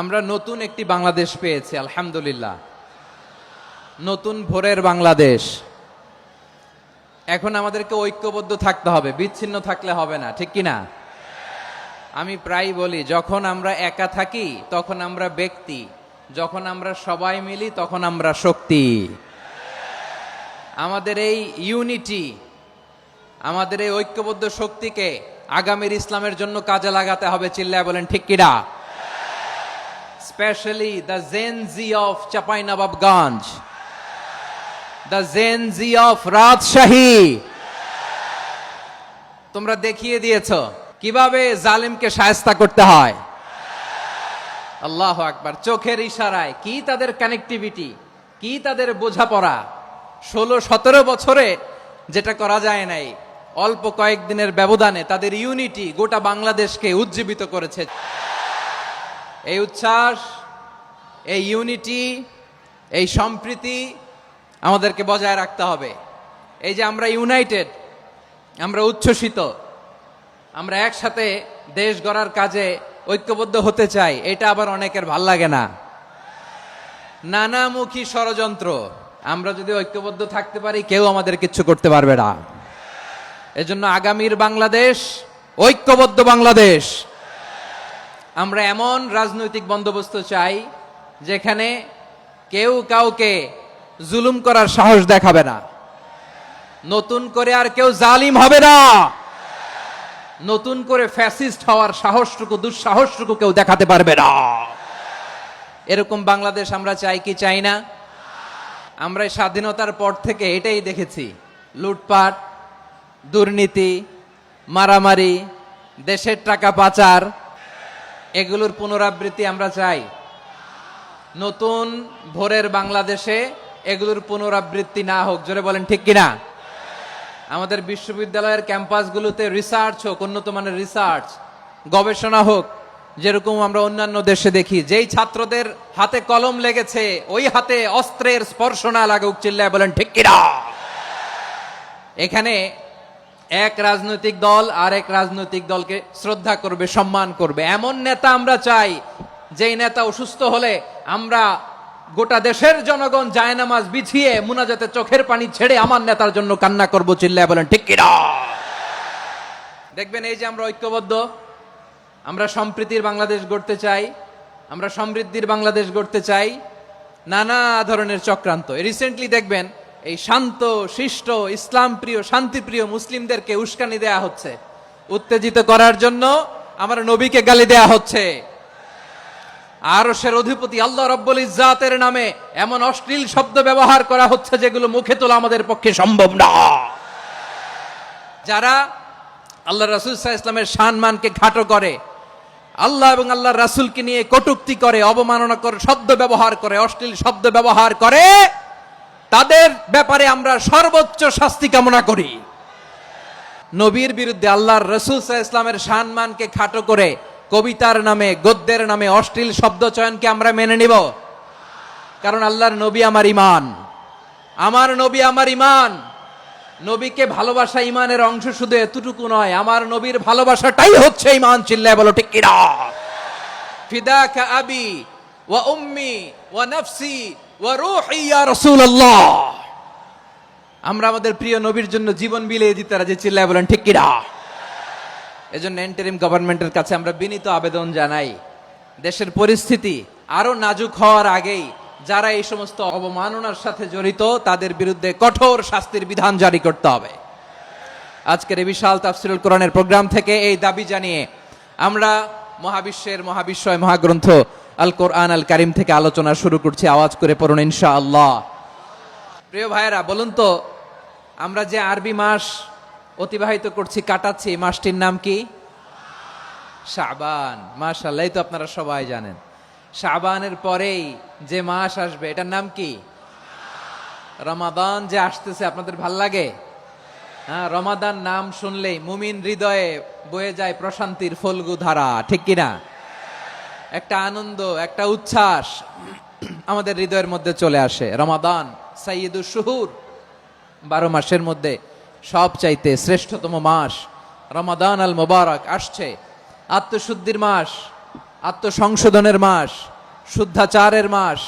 আমরা নতুন একটি বাংলাদেশ পেয়েছি, আলহামদুলিল্লাহ। নতুন ভোরের বাংলাদেশ। এখন আমাদেরকে ঐক্যবদ্ধ থাকতে হবে, বিচ্ছিন্ন থাকলে হবে না, ঠিক কি না? আমি প্রায় বলি, যখন আমরা একা থাকি তখন আমরা ব্যক্তি, যখন আমরা সবাই মিলি তখন আমরা শক্তি। আমাদের এই ইউনিটি, আমাদের এই ঐক্যবদ্ধ শক্তিকে আগামীর ইসলামের জন্য কাজে লাগাতে হবে। চিল্লায় বলেন ঠিক কিনা? Especially the Gen Z of Chapainababganj, the Gen Z of Rajshahi. তোমরা দেখিয়ে দিয়েছো কিভাবে জালিমকে শায়েস্তা করতে হয়। আল্লাহু আকবার। চোখের ইশারায় কি তাদের কানেক্টিভিটি, কি তাদের বোঝাপড়া। 16-17 বছরে যেটা করা যায় নাই, অল্প কয়েকদিনের ব্যবধানে তাদের ইউনিটি গোটা বাংলাদেশকে উজ্জীবিত করেছে। এই উচ্ছ্বাস, এই ইউনিটি, এই সম্প্রীতি আমাদেরকে বজায় রাখতে হবে। এই যে আমরা ইউনাইটেড, আমরা উচ্ছ্বসিত, আমরা একসাথে দেশ গড়ার কাজে ঐক্যবদ্ধ হতে চাই, এটা আবার অনেকের ভাল লাগে না। নানামুখী ষড়যন্ত্র। আমরা যদি ঐক্যবদ্ধ থাকতে পারি, কেউ আমাদের কিচ্ছু করতে পারবে না। এজন্য আগামীর বাংলাদেশ ঐক্যবদ্ধ বাংলাদেশ। আমরা এমন রাজনৈতিক বন্দোবস্ত চাই যেখানে কেউ কাউকে জুলুম করার সাহস দেখাবে না। নতুন করে আর কেউ জালিম হবে না। নতুন করে ফ্যাসিস্ট হওয়ার সাহসটুকু, দুঃসাহসটুকু কেউ দেখাতে পারবে না। এরকম বাংলাদেশ আমরা চাই কি চাই না? আমরা স্বাধীনতার পর থেকে এটাই দেখেছি। লুটপাট, দুর্নীতি, মারামারি, দেশের টাকা পাচার, এগুলোর পুনরাবৃত্তি আমরা চাই। নতুন ভোরের বাংলাদেশে এগুলোর পুনরাবৃত্তি না হোক। জোরে বলেন ঠিক কিনা? আমাদের বিশ্ববিদ্যালয়ের ক্যাম্পাসগুলোতে রিসার্চ হোক, উন্নত মানের রিসার্চ, গবেষণা হোক, যেরকম আমরা অন্যান্য দেশে দেখি। যেই ছাত্রদের হাতে কলম লেগেছে, ওই হাতে অস্ত্রের স্পর্শ না লাগুক। চিল্লায় বলেন ঠিক কিনা? এখানে এক রাজনৈতিক দল আর এক রাজনৈতিক দলকে শ্রদ্ধা করবে, সম্মান করবে, এমন নেতা আমরা চাই যেই নেতা অসুস্থ হলে আমরা গোটা দেশের জনগণ জায়নামাজ বিছিয়ে মুনাজাতে চোখের পানি ছেড়ে আমার নেতার জন্য কান্না করব। চিল্লায় বলেন ঠিক কিনা? দেখবেন, এই যে আমরা ঐক্যবদ্ধ, আমরা সম্প্রীতির বাংলাদেশ গড়তে চাই, আমরা সমৃদ্ধির বাংলাদেশ গড়তে চাই। নানা ধরনের চক্রান্ত। রিসেন্টলি দেখবেন এই শান্ত শিষ্ট ইসলাম প্রিয় শান্তিপ্রিয় মুসলিমদেরকে উস্কানি দেয়া হচ্ছে, উত্তেজিত করার জন্য আমার নবীকে গালি দেয়া হচ্ছে। আরশের অধিপতি আল্লাহ রাব্বুল ইজ্জাতের নামে এমন অশ্লীল শব্দ ব্যবহার করা হচ্ছে যেগুলো মুখে তোলা আমাদের পক্ষে সম্ভব না। যারা আল্লাহ রাসূল সাল্লাল্লাহু আলাইহি ওয়াসাল্লামের সম্মানকে খাটো করে, আল্লাহ এবং আল্লাহর রাসূলকে নিয়ে কটূক্তি করে, অবমাননা করে, শব্দ ব্যবহার করে, অশ্লীল শব্দ ব্যবহার করে, তাদের ব্যাপারে আমরা সর্বোচ্চ শাস্তি কামনা করি। নবীর বিরুদ্ধে আল্লাহর রাসূল সাল্লাল্লাহু আলাইহি ওয়াসাল্লামের সম্মানকে খাটো করে কবিতার নামে, গদ্যের নামে অশ্লীল শব্দ চয়নকে আমরা মেনে নিব? কারণ আল্লাহর নবী আমার ঈমান, আমার নবী আমার ঈমান। নবীকে ভালোবাসা ঈমানের অংশ শুধু এতটুকু নয়, আমার নবীর ভালোবাসাটাই হচ্ছে ঈমান। চিল্লায় বলো ঠিক কিনা? ফিদাকা আবি ওয়া উম্মি ওয়া নাফসি ওয়া রূহি ইয়া রাসূলুল্লাহ। আমরা আমাদের প্রিয় নবীর জন্য জীবন বিলিয়ে দিতে রাজি। চিল্লায় বলেন ঠিক কিনা? এজন্য ইন্টারিম গভর্নমেন্টের কাছে আমরা বিনীত আবেদন জানাই, দেশের পরিস্থিতি আরো নাজুক হওয়ার আগেই যারা এই সমস্ত অবমাননার সাথে জড়িত তাদের বিরুদ্ধে কঠোর শাস্তির বিধান জারি করতে হবে। আজকের এই বিশাল তাফসীরুল কোরআনের প্রোগ্রাম থেকে এই দাবি জানিয়ে আমরা মহাবিশ্বের মহাবিশ্বয় মহাগ্রন্থ আল কোরআন আল কারীম থেকে আলোচনা শুরু করছি। আওয়াজ করে পড়ুন ইনশাআল্লাহ। প্রিয় ভাইয়েরা, বলুন তো, আমরা যে আরবি মাস অতিবাহিত করছি, কাটাচ্ছি, মাসটির নাম কি? শাবান। মাশাআল্লাহ, এই তো আপনারা সবাই জানেন। শাবানের পরেই যে মাস আসবে এটার নাম কি? রমাদান। যে আসতেছে, আপনাদের ভাল লাগে? হ্যাঁ, রমাদান নাম শুনলেই মুমিন হৃদয়ে বয়ে যায় প্রশান্তির ফল্গু ধারা, ঠিক কিনা? একটা আনন্দ, একটা উচ্ছ্বাস আমাদের হৃদয়ের মধ্যে চলে আসে। রমাদান সাইয়্যিদুশ শুহুর, 12 মাসের মধ্যে সবচাইতে শ্রেষ্ঠতম মাস রমাদান আল মুবারক আসছে। আত্মশুদ্ধির মাস, আত্মসংশোধনের মাস, শুদ্ধাচারের মাস,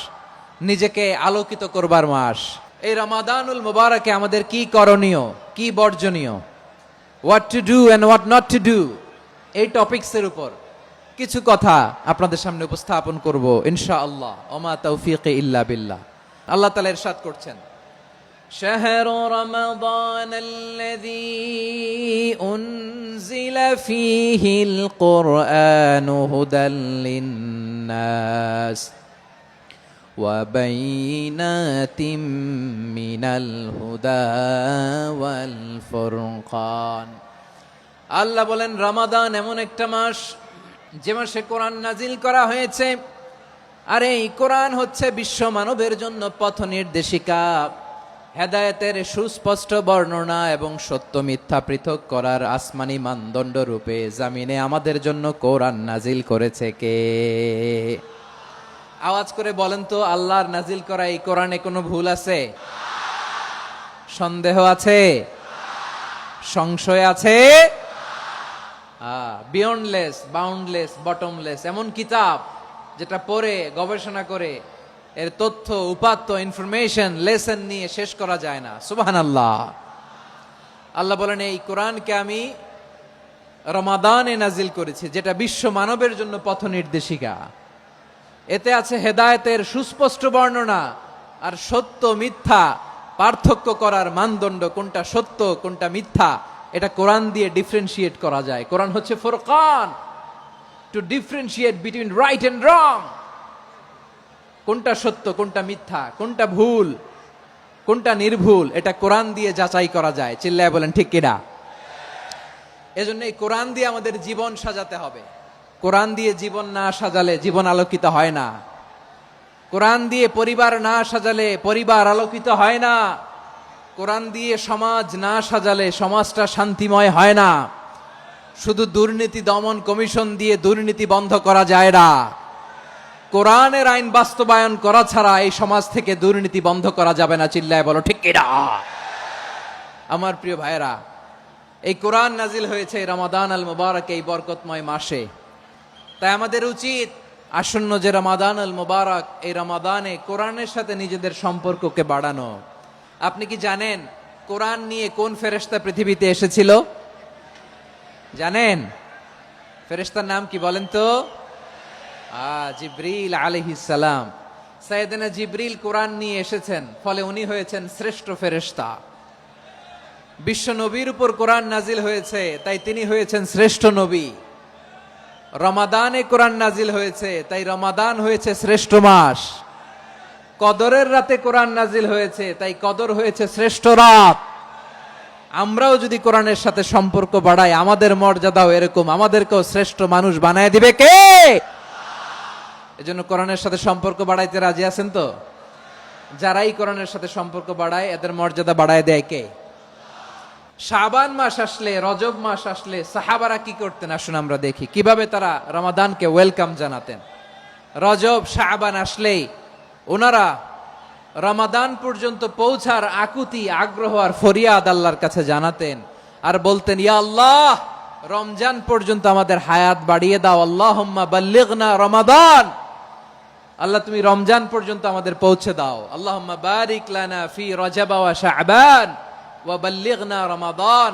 নিজেকে আলোকিত করবার মাস। এই রমাদানুল মুবারকে আমাদের কি করণীয়, কি বর্জনীয়, what to do and what not to do, এই টপিকসের উপর কিছু কথা আপনাদের সামনে উপস্থাপন করব ইনশাআল্লাহ। ওমা তৌফিকে ইল্লা বিল্লাহ। আল্লাহ তাআলা ইরশাদ করছেন, শাহরু রমাদান আল্লাযী উনজিলা ফীহিল কুরআনু হুদাল লিন্নাস ওয়া বাইনাতিম মিনাল হুদা ওয়াল ফুরকান। আল্লাহ বলেন, রমাদান এমন একটা মাস যে মাসে কোরআন নাজিল করা হয়েছে, আর এই কোরআন হচ্ছে বিশ্ব মানবের জন্য পথ নির্দেশিকা, হেদায়েতের সুস্পষ্ট বর্ণনা এবং সত্য মিথ্যা পৃথক করার আসমানি মানদণ্ড রূপে জামিনে আমাদের জন্য কোরআন নাজিল করেছে কে? আওয়াজ করে বলেন তো, আল্লাহর নাজিল করা এই কোরআনে কোনো ভুল আছে? সন্দেহ আছে? সংশয় আছে? বিয়ন্ডলেস, বাউন্ডলেস, বটমলেস, এমন কিতাব যেটা পড়ে গবেষণা করে এর তথ্য উপাত্ত ইনফরমেশন লেসন নিয়ে শেষ করা যায় না। সুবহানাল্লাহ। আল্লাহ বলেন, এই কোরআনকে আমি রমাদানে নাজিল করেছি, যেটা বিশ্ব মানবের জন্য পথ নির্দেশিকা। এতে আছে হেদায়েতের সুস্পষ্ট বর্ণনা আর সত্য মিথ্যা পার্থক্য করার মানদণ্ড, কোনটা সত্য কোনটা মিথ্যা এটা কোরআন দিয়ে ডিফারেন্সিয়েট করা যায়। কোরআন হচ্ছে ফুরকান, to differentiate between right and wrong. কোনটা সত্য কোনটা মিথ্যা, কোনটা ভুল কোনটা নির্ভুল, এটা কোরআন দিয়ে যাচাই করা যায়। চিল্লায় বলেন ঠিক কিনা? এজন্য এই কোরআন দিয়ে আমাদের জীবন সাজাতে হবে। কোরআন দিয়ে জীবন না সাজালে জীবন আলোকিত হয় না। কোরআন দিয়ে পরিবার না সাজালে পরিবার আলোকিত হয় না। কোরআন দিয়ে সমাজ না সাজালে সমাজটা শান্তিময় হয় না। শুধু দুর্নীতি দমন কমিশন দিয়ে দুর্নীতি বন্ধ করা যায় না। কোরআনের আইন বাস্তবায়ন করা ছাড়া এই সমাজ থেকে দুর্নীতি বন্ধ করা যাবে না। চিল্লায় বলো ঠিক কিনা? আমার প্রিয় ভাইয়েরা, এই কোরআন নাজিল হয়েছে রমাদান আল মুবারক, এই বরকতময় মাসে। তাই আমাদের উচিত আসন্ন যে রমাদান আল মুবারক, এই রমাদানে কোরআনের সাথে নিজেদের সম্পর্ককে বাড়ানো। আপনি কি জানেন কোরআন নিয়ে কোন ফেরেশতা পৃথিবীতে এসেছিল? জানেন? ফেরেশতার নাম কি বলেন তো? জিবরিল আলাইহিস সালাম। সাইয়েদনা জিবরিল কোরআন নিয়ে এসেছেন, ফলে উনি হয়েছেন শ্রেষ্ঠ ফেরেশতা। বিশ্ব নবীর উপর কোরআন নাজিল হয়েছে, তাই তিনি হয়েছেন শ্রেষ্ঠ নবী। রমাদানে কোরআন নাজিল হয়েছে, তাই রমাদান হয়েছে শ্রেষ্ঠ মাস। কদরের রাতে কোরআন নাজিল হয়েছে, তাই কদর হয়েছে শ্রেষ্ঠ রাত। আমরাও যদি কোরআনের সাথে সম্পর্ক বাড়াই, আমাদের মর্যাদাও এরকম, আমাদেরকেও শ্রেষ্ঠ মানুষ বানায় দিবে কে? এজন্য কোরআনের সাথে সম্পর্ক বাড়াইতে রাজি আছেন তো? যারাই কোরআনের সাথে সম্পর্ক বাড়ায় এদের মর্যাদা বাড়ায় দেয় কে? শাবান মাস আসলে, রজব মাস আসলে সাহাবারা কি করতেন আসুন আমরা দেখি কিভাবে তারা রমাদানকে ওয়েলকাম জানাতেন। রজব শাবান আসলেই ওনারা রমাদান পর্যন্ত পৌঁছার আকুতি, আগ্রহ আর ফরিয়াদ আল্লাহর কাছে জানাতেন আর বলতেন, ইয়া আল্লাহ, রমজান পর্যন্ত আমাদের হায়াত বাড়িয়ে দাও। আল্লাহুম্মা বাল্লিগনা রমাদান, আল্লাহ তুমি রমজান পর্যন্ত আমাদের পৌঁছে দাও। আল্লাহুম্মা বারিক লানা ফি রজব ওয়া শাবান ওয়া বাল্লিগনা রমাদান,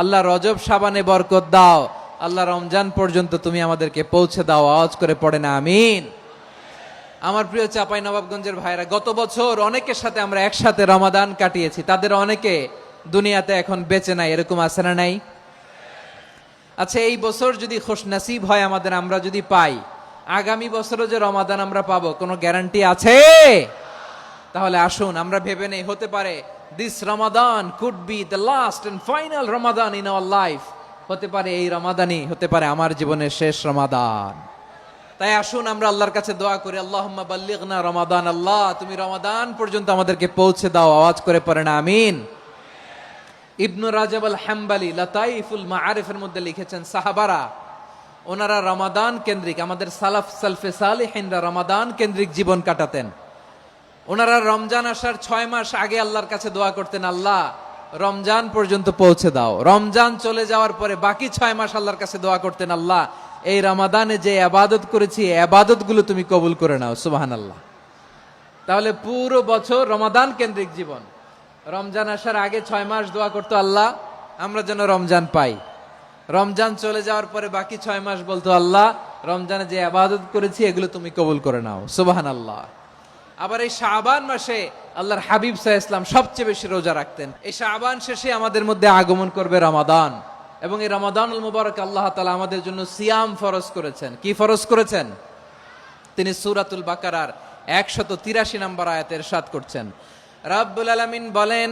আল্লাহ রজব শাবানে বরকত দাও, আল্লাহ রমজান পর্যন্ত তুমি আমাদেরকে পৌঁছে দাও। আওয়াজ করে পড়ে না আমিন। আমার প্রিয় চাপাই নবাবগঞ্জের ভাইরা, গত বছর অনেকের সাথে আমরা একসাথে রমাদান কাটিয়েছি, তাদের অনেকে দুনিয়াতে এখন বেঁচে নাই, এরকম আছে না নাই? আচ্ছা, এই বছর যদি খুশনসিব হয় আমাদের, আমরা যদি পাই, আগামী বছরও যে রমাদান আমরা পাবো কোনো গ্যারান্টি আছে? তাহলে আসুন আমরা ভেবে নেই, হতে পারে this Ramadan could be the last and final Ramadan in our life. হতে পারে এই রমাদানই হতে পারে আমার জীবনের শেষ রমাদান। তাই আসুন আমরা আল্লাহর কাছে দোয়া করি, আল্লাহুম্মা বাল্লিগনা রমাদান, আল্লাহ তুমি রমাদান পর্যন্ত আমাদেরকে পৌঁছে দাও। আওয়াজ করে পড়েন আমিন। ইবনু রাজাব আল হাম্বালি লাতাইফুল মাআরিফের মধ্যে লিখেছেন, সাহাবারা ওনারা রমাদান কেন্দ্রিক, আমাদের সালাফ সালফে সালিহিনরা রমাদান কেন্দ্রিক জীবন কাটাতেন। ওনারা রমজান আসার 6 মাস আগে আল্লাহর কাছে দোয়া করতেন, আল্লাহ রমজান পর্যন্ত পৌঁছে দাও। রমজান চলে যাওয়ার পরে বাকি 6 মাস আল্লাহর কাছে দোয়া করতেন, আল্লাহ এই রমাদানে যে ইবাদত করেছি ইবাদত গুলো তুমি কবুল করে নাও। সুবহানাল্লাহ। তাহলে পুরো বছর রমাদান কেন্দ্রিক জীবন। রমজান আসার আগে 6 মাস দোয়া করতো, আল্লাহ আমরা যেন রমজান পাই। রমজান চলে যাওয়ার পরে বাকি 6 মাস বলতো, আল্লাহ রমজানে যে ইবাদত করেছি এগুলো তুমি কবুল করে নাও। সুবহানাল্লাহ। আবার এই শাবান মাসে আল্লাহর হাবিব সাল্লাল্লাহু আলাইহি ওয়াসাল্লাম সবচেয়ে বেশি রোজা রাখতেন। এই শাবান শেষে আমাদের মধ্যে আগমন করবে রমাদান, এবং এই রমাদানুল মুবারক আল্লাহ তাআলা আমাদের জন্য সিয়াম ফরজ করেছেন। কি ফরজ করেছেন? তিনি সূরাতুল বাকারার 183 নম্বর আয়াতে ইরশাদ করছেন, রাব্বুল আলামিন বলেন,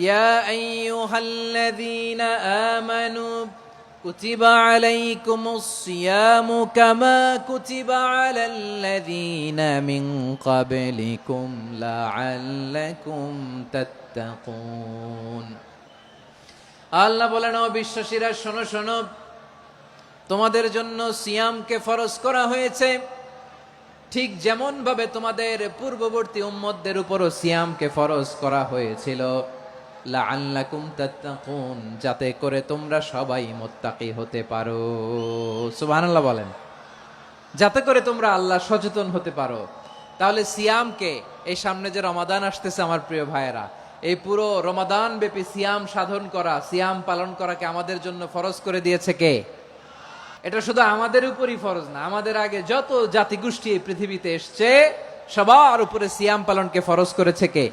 ইয়া আইয়ুহাল্লাযীনা আমানু কুতিবা আলাইকুমুস সিয়ামু কামা কুতিবা আলাল্লাযীনা মিন ক্বাবলিকুম লাআল্লাকুম তাত্তাকুন। আল্লাহ বলেন, ও বিশ্বাসীরা শোনো শোনো, তোমাদের জন্য সিয়ামকে ফরজ করা হয়েছে, ঠিক যেমন ভাবে তোমাদের পূর্ববর্তী উম্মতদের উপরও সিয়ামকে ফরজ করা হয়েছিল, লাআল্লাকুম তাত্তাকুন, যাতে করে তোমরা সবাই মুত্তাকি হতে পারো। সুবহানাল্লাহ বলেন, যাতে করে তোমরা আল্লাহ সচেতন হতে পারো। তাহলে সিয়ামকে, এই সামনে যে রমাদান আসতেছে আমার প্রিয় ভাইয়েরা, এই পুরো রমাদান ব্যাপী সিয়াম সাধন করা, সিয়াম পালন করাকে আমাদের জন্য ফরজ করে দিয়েছে কে? এটা শুধু আমাদের উপরই ফরজ না, আমাদের আগে যত জাতিগোষ্ঠী এই পৃথিবীতে এসছে সবার উপরে সিয়াম পালনকে ফরজ করেছে কে?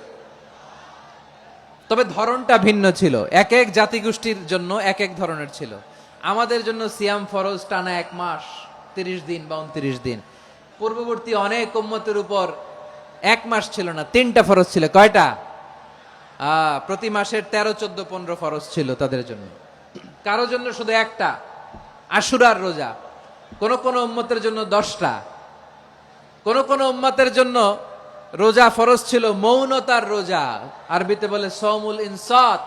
তবে ধরনটা ভিন্ন ছিল, এক এক জাতিগোষ্ঠীর জন্য এক এক ধরনের ছিল। আমাদের জন্য সিয়াম ফরজ টানা 1 মাস 30 দিন বা 29 দিন। পূর্ববর্তী অনেক উম্মতের উপর 1 মাস ছিল না, 3টা ফরজ ছিল। কয়টা? প্রতি মাসের 13, 14, 15 ফরজ ছিল তাদের জন্য। কারো জন্য শুধু একটা, আশুরার রোজা। কোন কোন উম্মতের জন্য 10টা। কোন কোন উম্মতের জন্য রোজা ফরজ ছিল মৌনতার রোজা, আরবিতে বলে সওমুল ইনসাত,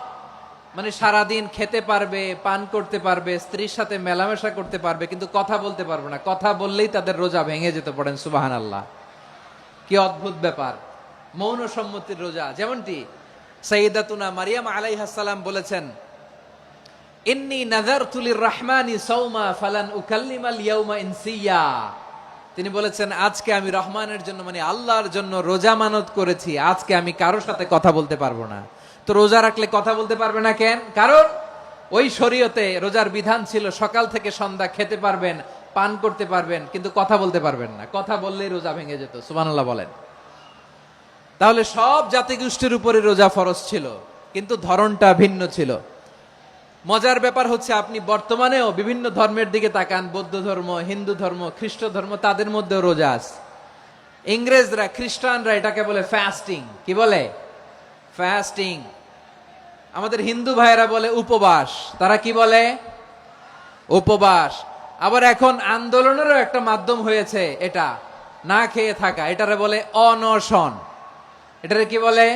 মানে সারাদিন খেতে পারবে, পান করতে পারবে, স্ত্রীর সাথে মেলামেশা করতে পারবে, কিন্তু কথা বলতে পারবে না। কথা বললেই তাদের রোজা ভেঙে যেতে। পড়েন সুবহানাল্লাহ। কি অদ্ভুত ব্যাপার! মৌন সম্মতির রোজা। যেমনটি সাইয়্যিদাতুনা মারিয়াম আলাইহাস সালাম বলেছেন, ইন্নী নাযারতু লির-রাহমানি সাওমা ফালান উকাল্লিমাল ইয়াওমা ইনসিয়া। তিনি বলেছেন, আজকে আমি রহমানের জন্য, মানে আল্লাহর জন্য রোজা মানত করেছি, আজকে আমি কারোর সাথে কথা বলতে পারবো না। তো রোজা রাখলে কথা বলতে পারবে না কেন? কারণ ওই শরীয়তে রোজার বিধান ছিল সকাল থেকে সন্ধ্যা খেতে পারবেন, পান করতে পারবেন, কিন্তু কথা বলতে পারবেন না। কথা বললেই রোজা ভেঙে যেত। সুবহানাল্লাহ বলেন। তাহলে সব জাতিগোষ্ঠীর উপরে রোজা ফরজ ছিল, কিন্তু ধরনটা ভিন্ন ছিল। মজার ব্যাপার হচ্ছে, আপনি বর্তমানেও বিভিন্ন ধর্মের দিকে তাকান, বৌদ্ধ ধর্ম, হিন্দু ধর্ম, খ্রিস্ট ধর্ম, তাদের মধ্যেও রোজা আছে। ইংরেজরা, খ্রিস্টানরা এটাকে বলে ফাস্টিং। কি বলে? ফাস্টিং। আমাদের হিন্দু ভাইয়েরা বলে উপবাস। তারা কি বলে? উপবাস। আবার এখন আন্দোলনেরও একটা মাধ্যম হয়েছে এটা, না খেয়ে থাকা। এটারে বলে অনশন। এটারে কি বলে?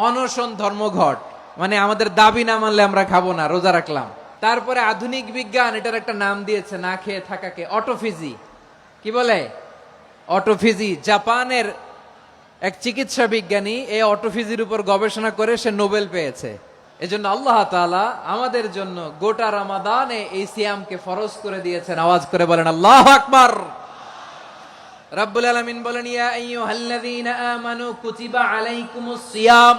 অনশন ধর্মঘট। মানে আমাদের দাবি না মানলে আমরা খাবো না, রোজা রাখলাম। তারপরে আধুনিক বিজ্ঞান এটার একটা নাম দিয়েছে না খেয়ে থাকাকে, অটোফিজি। কি বলে? অটোফিজি। জাপানের এক চিকিৎসা বিজ্ঞানী এই অটোফিজির উপর গবেষণা করে সে নোবেল পেয়েছে। এজন্য আল্লাহ তাআলা আমাদের জন্য গোটা রমাদানে এই সিয়ামকে ফরজ করে দিয়েছেন। আওয়াজ করে বলেন আল্লাহু আকবার। রাব্বুল আলামিন বলেন, ইয়া আইয়ুহাল্লাযীনা আমানু কুতিবা আলাইকুমুস সিয়াম,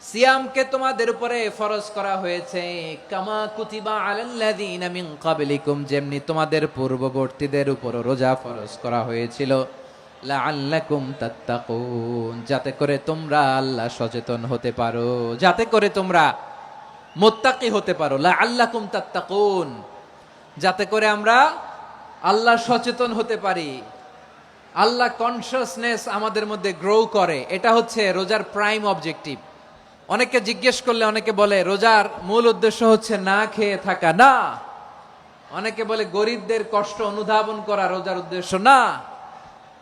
সিয়ামকে তোমাদের উপরে ফরজ করা হয়েছে, কামা কুতিবা আলাল্লাযীনা মিন ক্বাবলিকুম, যেমনি তোমাদের পূর্ববর্তীদের উপর রোজা ফরজ করা হয়েছিল, লাআল্লাকুম তাত্তাকুন, যাতে করে তোমরা আল্লাহ সচেতন হতে পারো, যাতে করে তোমরা মুত্তাকি হতে পারো। লাআল্লাকুম তাত্তাকুন, যাতে করে আমরা আল্লাহ সচেতন হতে পারি, আল্লাহ কনসিয়াসনেস আমাদের মধ্যে গ্রো করে। এটা হচ্ছে রোজার প্রাইম অবজেক্টিভ। অনেকে জিজ্ঞেস করলে অনেকে বলে রোজার মূল উদ্দেশ্য হচ্ছে না খেয়ে থাকা। না। অনেকে বলে গরিবদের কষ্ট অনুধাবন করা রোজার উদ্দেশ্য। না।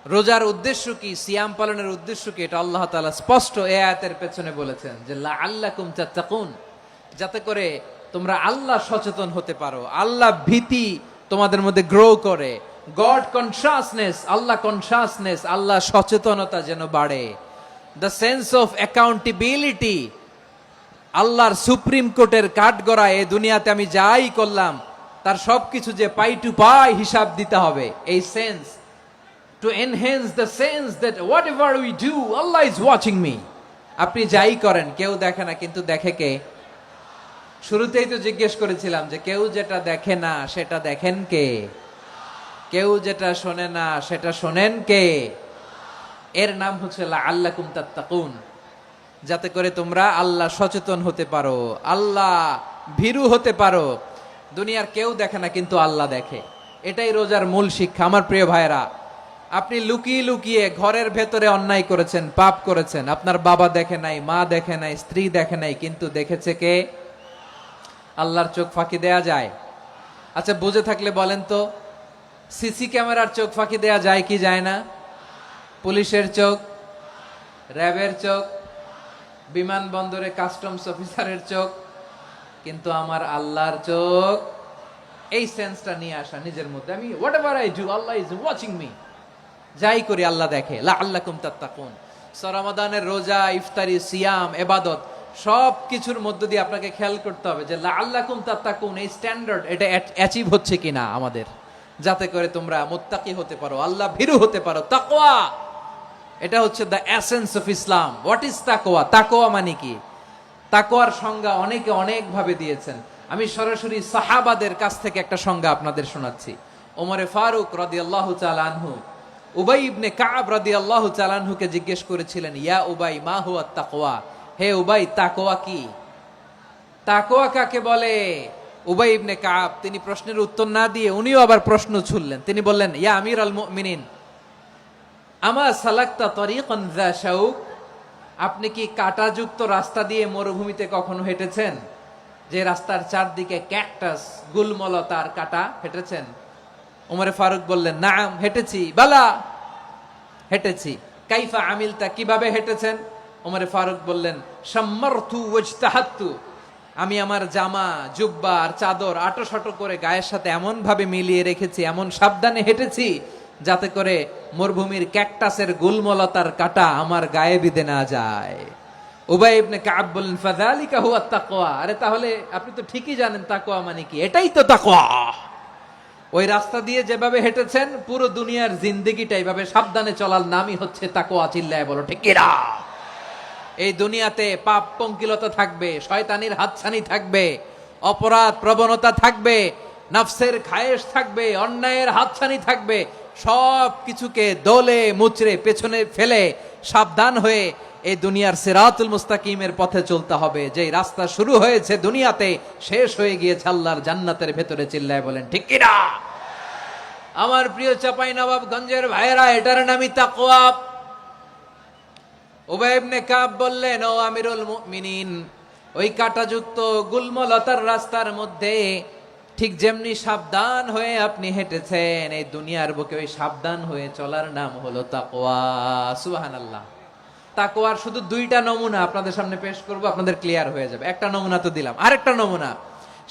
রোজার উদ্দেশ্য কি, সিয়াম পালনের উদ্দেশ্য কি, এটা আল্লাহ তাআলা স্পষ্ট এই আয়াতের পেছনে বলেছেন যে লাআল্লাকুম তাত্তাকুন, যাতে করে তোমরা আল্লাহ সচেতন হতে পারো, আল্লাহ ভীতি তোমাদের মধ্যে গ্রো করে, গড কনসিয়াসনেস, আল্লাহ কনসিয়াসনেস, আল্লাহ সচেতনতা যেন বাড়ে, দ্য সেন্স অফ অ্যাকাউন্টেবিলিটি। আল্লাহর সুপ্রিম কোর্টের কাঠগড়ায় এই দুনিয়াতে আমি যাই করলাম তার সবকিছু যে পাই টু পাই হিসাব দিতে হবে। এই sense, to enhance the sense that what ever we do Allah is watching me. আপনি যাই করেন কেউ দেখে না, কিন্তু দেখে কে? শুরুতেই তো জিজ্ঞেস করেছিলাম যে কেউ যেটা দেখে না সেটা দেখেন কে? কেউ যেটা শোনে না সেটা শোনেন কে? এর নাম হচ্ছে লাআল্লাকুম তাত্তাকুন, যাতে করে তোমরা আল্লাহ সচেতন হতে পারো, আল্লাহ ভীরু হতে পারো। দুনিয়ার কেউ দেখে না, কিন্তু আল্লাহ দেখে। এটাই রোজার মূল শিক্ষা। আমার প্রিয় ভাইরা, আপনি লুকিয়ে লুকিয়ে ঘরের ভেতরে অন্যায় করেছেন, পাপ করেছেন, আপনার বাবা দেখে নাই, মা দেখে নাই, স্ত্রী দেখে নাই, কিন্তু দেখেছে কে? আল্লাহর চোখ ফাঁকি দেয়া যায়? আচ্ছা, বুঝে থাকলে বলেন তো, সিসি ক্যামেরার চোখ ফাঁকি দেয়া যায় কি যায় না? পুলিশের চোখ, র্যাবের চোখ, বিমানবন্দরে কাস্টমস অফিসারের চোখ, কিন্তু আমার আল্লাহর চোখ। এই সেন্সটা নিয়ে আসা নিজের মধ্যে, আমি what ever I do Allah is watching me, যাই করি আল্লাহ দেখে। লাআল্লাকুম তাত্তাকুন। রমাদানের রোজা, ইফতারি, সিয়াম, ইবাদত সব কিছুর মধ্য দিয়ে আপনাকে খেয়াল করতে হবে যে লাআল্লাকুম তাত্তাকুন এই স্ট্যান্ডার্ড এটা অ্যাচিভ হচ্ছে কিনা আমাদের, যাতে করে তোমরা মুত্তাকি হতে পারো, আল্লাহ ভীরু হতে পারো। তাকওয়া, এটা হচ্ছে the essence of Islam. What is তাকওয়া? তাকওয়া মানে কি? তাকওয়ার সংজ্ঞা অনেকে অনেক ভাবে দিয়েছেন। আমি সরাসরি সাহাবাদের কাছ থেকে একটা সংজ্ঞা আপনাদের শোনাচ্ছি। ওমরে ফারুক রাদিয়াল্লাহু তাআলা আনহু উবাই ইবনে কাব রাদিয়াল্লাহু তাআলা আনহুকে জিজ্ঞেস করেছিলেন, ইয়া উবাই মা হুয়া তাকওয়া? হে উবাই, তাকওয়া কি? তাকওয়া কাকে বলে? উবাই ইবনে কাব তিনি প্রশ্নের উত্তর না দিয়ে উনিও আবার প্রশ্ন ছুড়লেন। তিনি বললেন, ইয়া আমিরাল মুমিনিন আমা সালাকতা তরিকান যা শাউক? আপনি কি কাঁটাযুক্ত রাস্তা দিয়ে মরুভূমিতে কখনো হেঁটেছেন, যে রাস্তার চারদিকে ক্যাকটাস, গুলমলতার কাঁটা? হেঁটেছেন? ওমরে ফারুক বললেন, নাম, হেঁটেছি। বালা, হেঁটেছি। কাইফা আমিলতা, কিভাবে হেঁটেছেন? ওমরে ফারুক বললেন, শাম্মারতু ওয়াজতাহাতু, আমি আমার জামা, জুব্বা আর চাদর আটোসাটো করে গায়ের সাথে এমন ভাবে মিলিয়ে রেখেছি, এমন সাবধানে হেঁটেছি যাতে করে মরুভূমির ক্যাকটাসের গুলমলতার কাঁটা আমার গায়ে বিঁধে না যায়। উবাই ইবনে কাব বললেন, ফাযালিকা হুয়া তাকওয়া। আরে তাহলে আপনি তো ঠিকই জানেন তাকওয়া মানে কি, এটাই তো তাকওয়া। ওই রাস্তা দিয়ে যেভাবে হেঁটেছেন, পুরো দুনিয়ার জিন্দেগিটা এইভাবে সাবধানে চলার নামই হচ্ছে তাকওয়া। চিল্লায় বলো ঠিক কিনা? এই দুনিয়াতে পাপ পঙ্কিলতা থাকবে, শয়তানির হাতছানি থাকবে, অপরাধ প্রবণতা থাকবে, নফসের খায়েশ থাকবে, অন্যায়ের হাতছানি থাকবে। সব কিছুকে দলে মুচড়ে পেছনে ফেলে সাবধান হয়ে এই দুনিয়ার সিরাতুল মুস্তাকিমের পথে চলতে হবে। যেই রাস্তা শুরু হয়েছে দুনিয়াতে, শেষ হয়ে গিয়েছে আল্লাহর জান্নাতের ভেতরে। চিল্লায় বলেন ঠিক কিনা? আমার প্রিয় চাপাই নবাবগঞ্জের ভাইয়েরা, এটার নামই তাকওয়া। উবাই ইবনে কাব বললেন, ও আমিরুল মুমিনিন, ওই কাঁটাযুক্ত গুলমলতার রাস্তার মধ্যে ঠিক যেমনি সাবধান হয়ে আপনি হেঁটেছেন, এই দুনিয়ার বুকে ওই সাবধান হয়ে চলার নাম হলো তাকওয়া। সুবহানাল্লাহ। তাকওয়ার শুধু দুইটা নমুনা আপনাদের সামনে পেশ করব, আপনাদের ক্লিয়ার হয়ে যাবে। একটা নমুনা তো দিলাম, আরেকটা নমুনা,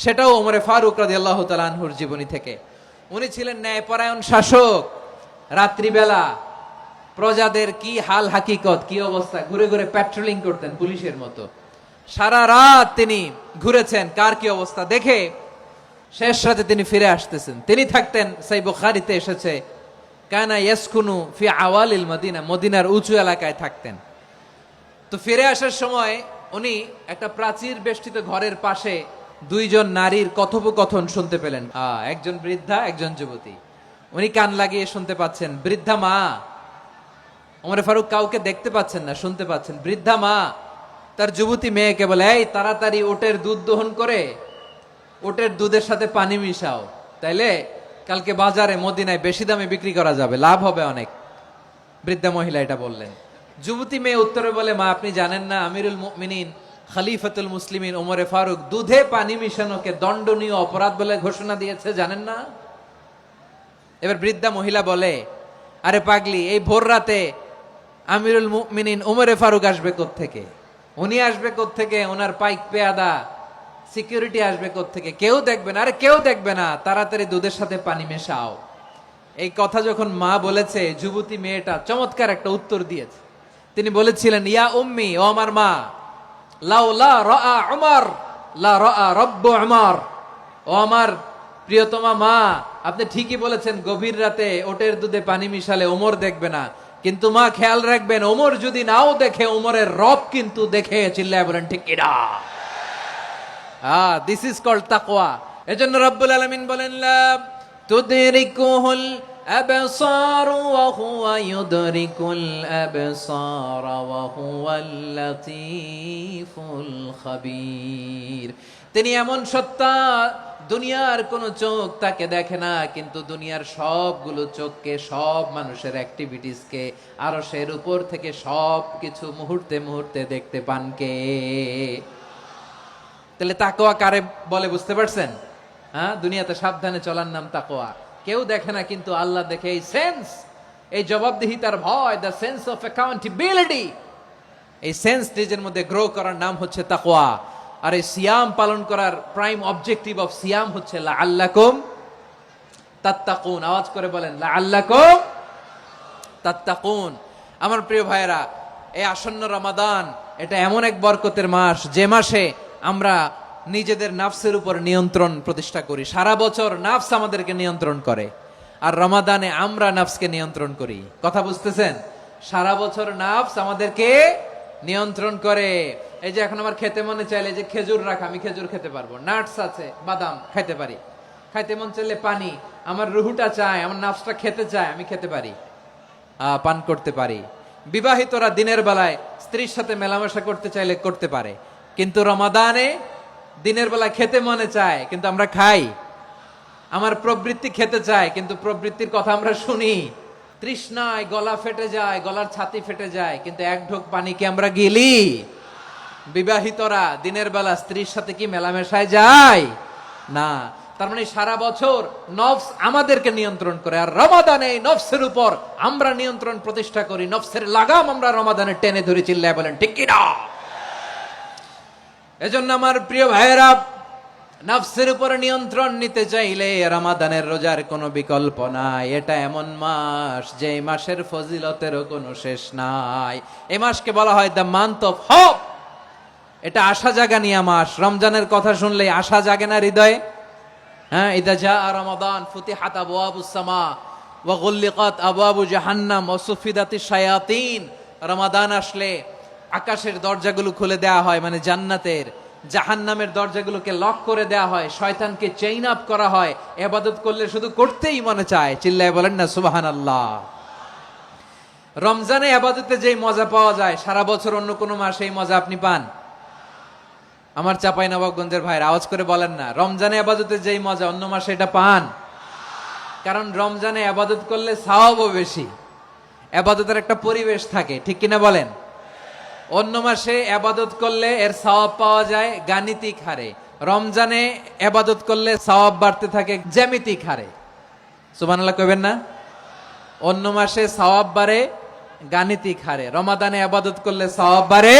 সেটাও ওমরে ফারুক রাদিয়াল্লাহু তাআলা আনহুর জীবনী থেকে। উনি ছিলেন ন্যায়পরায়ণ শাসক। রাত্রিবেলা প্রজাদের কি হাল হাকিকত, কি অবস্থা, ঘুরে ঘুরে প্যাট্রোলিং করতেন পুলিশের মতো। সারা রাত তিনি ঘুরেছেন কার কি অবস্থা দেখে, শেষ রাতে তিনি ফিরে আসতেছেন। তিনি থাকতেন, সেই বুখারীতে এসেছে, কানা ইয়াসকুনু ফি আওয়ালিল মদিনা, মদিনার উঁচু এলাকায় থাকতেন। তো ফিরে আসার সময় উনি একটা প্রাচীর বেষ্টিত ঘরের পাশে দুইজন নারীর কথোপকথন শুনতে পেলেন। একজন বৃদ্ধা, একজন যুবতী। উনি কান লাগিয়ে শুনতে পাচ্ছেন। বৃদ্ধা মা, ওমরে ফারুক কাউকে দেখতে পাচ্ছেন না, শুনতে পাচ্ছেন। বৃদ্ধা মা তার যুবতী মেয়েকে বলে, এই তাড়াতাড়ি ওটের দুধ দহন করে ওটের দুধের সাথে পানি মিশাও, তাইলে কালকে বাজারে মদিনায় বেশি দামে বিক্রি করা যাবে, লাভ হবে অনেক। বৃদ্ধা মহিলা এটা বললেন। যুবতী মেয়ে উত্তরে বলে, মা আপনি জানেন না আমিরুল মুমিনিন খলিফাতুল মুসলিমিন ওমরে ফারুক দুধে পানি মিশানোকে দণ্ডনীয় অপরাধ বলে ঘোষণা দিয়েছে, জানেন না? এবার বৃদ্ধা মহিলা বলে, আরে পাগলি, এই ভোর রাতে আমিরুল মুমিনিন ওমরে ফারুক আসবে কোত্থেকে? উনি আসবে কোত্থেকে? ওনার পাইক পেয়াদা সিকিউরিটি আসবে কোত্থেকে? কেউ দেখবে না। আরে কেউ দেখবে না, তাড়াতাড়ি দুধের সাথে পানি মেশাও। এই কথা যখন মা বলেছে, যুবতী মেয়েটা চমৎকার একটা উত্তর দিয়েছে। তিনি বলেছিলেন, ইয়া উম্মি, ও আমার মা, লাউলা রাআ উমর লা রাআ রব্বু উমর। ও আমার প্রিয়তমা মা, আপনি ঠিকই বলেছেন, গভীর রাতে ওটের দুধে পানি মিশালে ওমর দেখবে না, কিন্তু মা খেয়াল রাখবেন, ওমর যদি নাও দেখে, ওমরের রব কিন্তু দেখে। চিল্লায় বলেন ঠিক কিনা? দিস ইজ কল্ড তাকওয়া। এজন্য রব্বুল আলামিন বলেন, লা তুদরিকুহুল আবসার ওয়া হুয়া ইউদরিকুল আবসার ওয়া হুয়াল লাতীফুল খাবীর। তিনি এমন সত্তা, দুনিয়ার কোন চোখ তাকে দেখে না, কিন্তু দুনিয়ার সবগুলো চোখকে, সব মানুষের অ্যাক্টিভিটিসকে, আরশের উপর থেকে সব কিছু মুহূর্তে মুহূর্তে দেখতে পান কে? তাহলে তাকওয়া কারে বলে বুঝতে পারছেন? দুনিয়াতে সাবধানে চলার নাম তাকওয়া। কেউ দেখে না, কিন্তু আল্লাহ দেখে। এই সেন্স, এই জবাবদিহিতার ভয়, দ্য সেন্স অফ অ্যাকাউন্টেবিলিটি, এই সেন্স নিজের মধ্যে গ্রো করার নাম হচ্ছে তাকওয়া। আর এই সিয়াম পালন করার প্রাইম অবজেক্টিভ অফ সিয়াম হচ্ছে লাআল্লাকুম তাত্তাকুন। আওয়াজ করে বলেন, লাআল্লাকুম তাত্তাকুন। আমার প্রিয় ভাইয়েরা, এই আসন্ন রমাদান, এটা এমন এক বরকতের মাস, যে মাসে আমরা নিজেদের নাফসের উপর নিয়ন্ত্রণ প্রতিষ্ঠা করি। সারা বছর নাফস আমাদেরকে নিয়ন্ত্রণ করে, আর রমাদানে আমরা নাফসকে নিয়ন্ত্রণ করি। কথা বুঝতেছেন? সারা বছর নাফস আমাদেরকে নিয়ন্ত্রণ করে। এই যে এখন আমার খেতে মনে চাইলে যে খেজুর রাখা, আমি খেজুর খেতে পারবো, নাটস আছে, বাদাম খাইতে পারি। খাইতে মন চাইলে পানি, আমার রুহুটা চায়, আমার নাফসটা খেতে চায়, আমি খেতে পারি, পান করতে পারি। বিবাহিতরা দিনের বেলায় স্ত্রীর সাথে মেলামেশা করতে চাইলে করতে পারে, কিন্তু রমাদানে দিনের বেলায় খেতে মনে চায়, কিন্তু আমরা খাই। আমার প্রবৃত্তি খেতে চায়, কিন্তু প্রবৃত্তির কথা আমরা শুনি। তৃষ্ণায় গলা ফেটে যায়, গলার ছাতি ফেটে যায়, কিন্তু এক ঢোক পানি কি আমরা গিলি? বিবাহিতরা দিনের বেলা স্ত্রীর সাথে কি মেলামেশায় যায়? না। তার মানে সারা বছর নফস আমাদেরকে নিয়ন্ত্রণ করে, আর রমাদানে নফসের উপর আমরা নিয়ন্ত্রণ প্রতিষ্ঠা করি। নফসের লাগাম আমরা রমাদানে টেনে ধরে। চিল্লায় বলেন ঠিক কিনা? এজন্য আমার প্রিয় ভাইয়েরা, নফসের উপর নিয়ন্ত্রণ নিতে চাইলে রমাদানের রোজার কোনো বিকল্প নাই। এটা এমন মাস, যে মাসের ফজিলতেরও কোনো শেষ নাই। এই মাসকে বলা হয় দ্য মান্থ অফ হোপ। এটা আশা জাগানিয়া মাস। রমজানের কথা শুনলে আশা জাগে না হৃদয়ে? ইদা জাআ রমাদান ফুতিহাত আবওয়াবুস সামা ওয়া গুল্লিকাত আবওয়াবু জাহান্নাম ওয়া সুফিদাতিশ শায়াতিন। রমাদান আসলে আকাশের দরজাগুলো খুলে দেয়া হয়, মানে জান্নাতের। জাহান্নামের দরজাগুলোকে লক করে দেয়া হয়, শয়তানকে চেইন আপ করা হয়। ইবাদত করলে শুধু করতেই মনে চায়। চিল্লায় বলেন না সুবহানাল্লাহ। রমজানে ইবাদতে যেই মজা পাওয়া যায়, সারা বছর অন্য কোনো মাসে এই মজা আপনি পান? আমার চাঁপাইনবাবগঞ্জের ভাইরা আওয়াজ করে বলেন না, রমজানে ইবাদতে যেই মজা অন্য মাসে এটা পান? কারণ রমজানে ইবাদত করলে সওয়াবও বেশি, ইবাদতের একটা পরিবেশ থাকে, ঠিক কিনা বলেন? অন্য মাসে ইবাদত করলে এর সওয়াব পাওয়া যায় গাণিতিক হারে, রমজানে ইবাদত করলে সওয়াব বাড়তে থাকে জ্যামিতিক হারে। সুবহানাল্লাহ কইবেন না? অন্য মাসে সওয়াব বাড়ে গাণিতিক হারে, রমাদানে ইবাদত করলে সওয়াব বাড়ে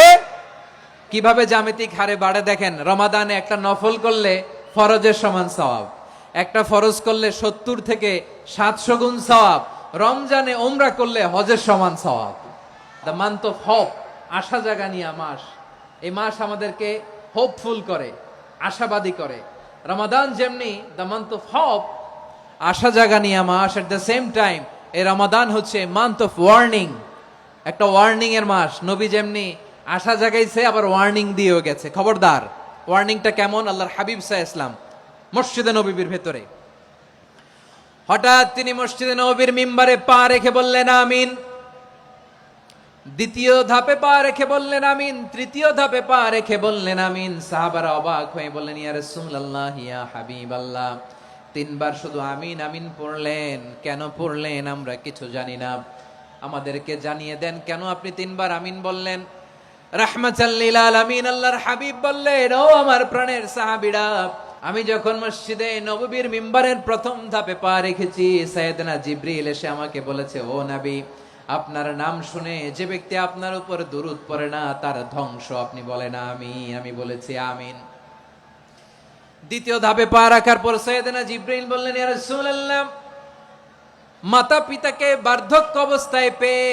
কিভাবে? জ্যামিতিক হারে বাড়ে। দেখেন, রমাদানে একটা নফল করলে ফরজের সমান সওয়াব, একটা ফরজ করলে 70 থেকে 700 গুণ সওয়াব। রমজানে ওমরা করলে হজের সমান সওয়াব। দ্য মান্থ অফ হোপ, আশা জাগানিয়া মাস। এই মাস আমাদেরকে হোপফুল করে, আশাবাদী করে। রমাদান যেমনি দ্য মান্থ অফ হোপ, আশা জাগানিয়া মাস, এট দ্য সেম টাইম এই রমাদান হচ্ছে মান্থ অফ ওয়ার্নিং, একটা ওয়ার্নিং এর মাস। নবী যেমনি আশা জাগাইছে, আবার ওয়ার্নিং দিয়েও গেছে, খবরদার। ওয়ার্নিংটা কেমন? আল্লাহর হাবিব সাল্লাল্লাহু আলাইহি ওয়াসাল্লাম মসজিদে নববীর ভেতরে, হঠাৎ তিনি মসজিদে নববীর মিম্বারে পা রেখে বললেন আমিন। দ্বিতীয় ধাপে পা রেখে বললেন আমিন, তৃতীয় ধাপে পা রেখে বললেন আমিন। সাহাবারা অবাক হয়ে বললেন, ইয়া রাসূলুল্লাহ, ইয়া হাবিবাল্লাহ, 3 বার শুধু আমিন আমিন পড়লেন, কেন পড়লেন আমরা কিছু জানি না, আমাদেরকে জানিয়ে দেন কেন আপনি 3 বার আমিন বললেন। রাহমাতাল লিল আলামিন আল্লাহর হাবিব বললেন, ও আমার প্রাণের সাহাবীরা, আমি যখন মসজিদে নববীর মিম্বারের প্রথম ধাপে পা রেখেছি, সাইয়েদনা জিবরিল এসে আমাকে বলেছে, ও নবী, আপনার নাম শুনে যে ব্যক্তি আপনার উপর দুরূদ পড়ে না তার ধ্বংস। আপনি বলেন আমি বলেছি আমিন। দ্বিতীয় ধাপে পা রাখার পর সাইয়েদনা জিবরিল বললেন, ইয়া রাসূলুল্লাহ, মাতা পিতাকে বার্ধক্য অবস্থায় পেয়ে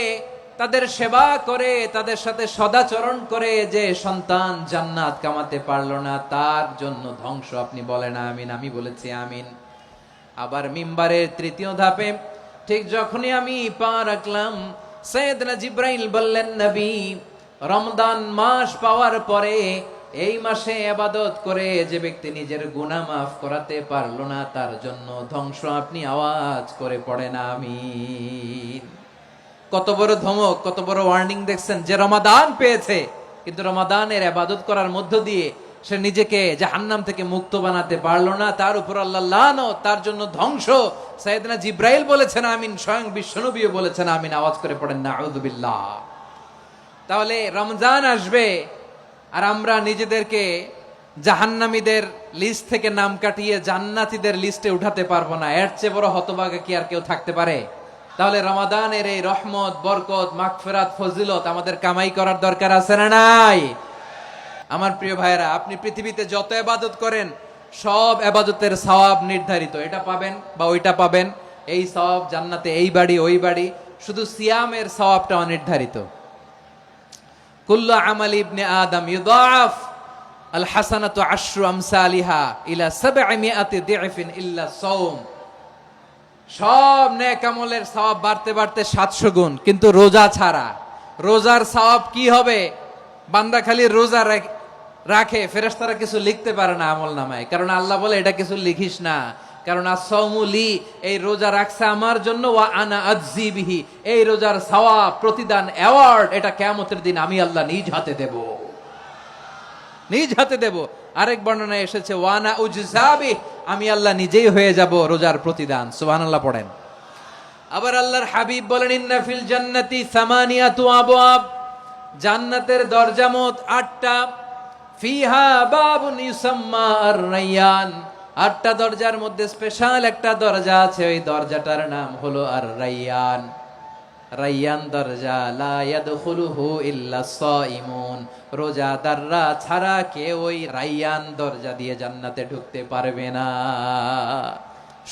তাদের সেবা করে, তাদের সাথে সদাচরণ করে যে সন্তান জান্নাত কামাতে পারলো না, তার জন্য ধ্বংস। আপনি বলেন আমিন। আমি বলেছি আমিন। আবার মিম্বারের তৃতীয় ধাপে ঠিক যখনই আমি পা রাখলাম, সাইয়েদনা জিব্রাইল বললেন, নবী, রমজান মাস পাওয়ার পরে এই মাসে ইবাদত করে যে ব্যক্তি নিজের গুনাহ মাফ করাতে পারলো না, তার জন্য ধ্বংস আপনি আওয়াজ করে পড়েন আমিন। কত বড় ধমক, কত বড় ওয়ার্নিং দেখছেন, যে রমাদান পেয়েছে কিন্তু রমাদানের ইবাদত করার মধ্য দিয়ে সে নিজেকে জাহান্নাম থেকে মুক্ত বানাতে পারলো না, তার উপর আল্লাহ লানত, তার জন্য ধ্বংস। সাইয়েদনা জিব্রাইল বলেছেন আমিন, স্বয়ং বিশ্বনবীও বলেছেন আমিন। আওয়াজ করে পড়েন নাউযুবিল্লাহ। তাহলে রমজান আসবে আর আমরা নিজেদেরকে জাহান্নামীদের লিস্ট থেকে নাম কাটিয়ে জান্নাতীদের লিস্টে উঠাতে পারবো না। এর চেয়ে বড় হতভাগা কি আর কেউ থাকতে পারে? তাহলে রমাদানের এই রহমত, বরকত, মাগফিরাত, ফজিলত আমাদের কামাই করার দরকার আছে না নাই? আমার প্রিয় ভাইরা, আপনি পৃথিবীতে যত ইবাদত করেন সব ইবাদতের সওয়াব নির্ধারিত। এটা পাবেন বা ওইটা পাবেন, এই সওয়াব জান্নাতে, এই বাড়ি ওই বাড়ি। শুধু সিয়ামের সওয়াবটা অনির্ধারিত। কুল্লু আমাল ইবনে আদম ইউদাফ আল হাসানাতু আশরু আমসালিহা ইলা 700 দিফিন ইল্লা সাওম। সব নেক আমলের সওয়াব বাড়তে বাড়তে 700 গুণ, কিন্তু রোজা ছাড়া। রোজার সওয়াব কি হবে? বান্দা খালি রোজা রাখে, ফেরেশতারা কিছু লিখতে পারে না আমল নামায়, কারণ আল্লাহ বলে এটা কিছু লিখিস না, কারণ as-সাওমু লি, এই রোজা রাখছে আমার জন্য, ওয়া আনা আজজি বিহি, এই রোজার সওয়াব, প্রতিদান, অ্যাওয়ার্ড এটা কিয়ামতের দিন আমি আল্লাহ নিজ হাতে দেব, নিজ হাতে দেব। আরেক বর্ণনায় এসেছে ওয়া আনা উজজা বিহি, আমি আল্লাহ নিজেই হয়ে যাব রোজার প্রতিদান। সুবহানাল্লাহ পড়েন। আবার আল্লাহর হাবিব বলেন, ইন্না ফিল জান্নাতি সামানিয়াতু আবওয়াব, জান্নাতের দরজা মোট 8টা। ফিহা বাবুন ইউসাম্মা আর-রায়্যান, 8টা দরজার মধ্যে স্পেশাল একটা দরজা আছে, ওই দরজাটার নাম হলো আর-রায়্যান। রায়্যান দরজা, লা ইয়াদখুলুহু ইল্লা সাইমুন, রোজাদাররা ছাড়া কেউ ওই রায়্যান দরজা দিয়ে জান্নাতে ঢুকতে পারবে না।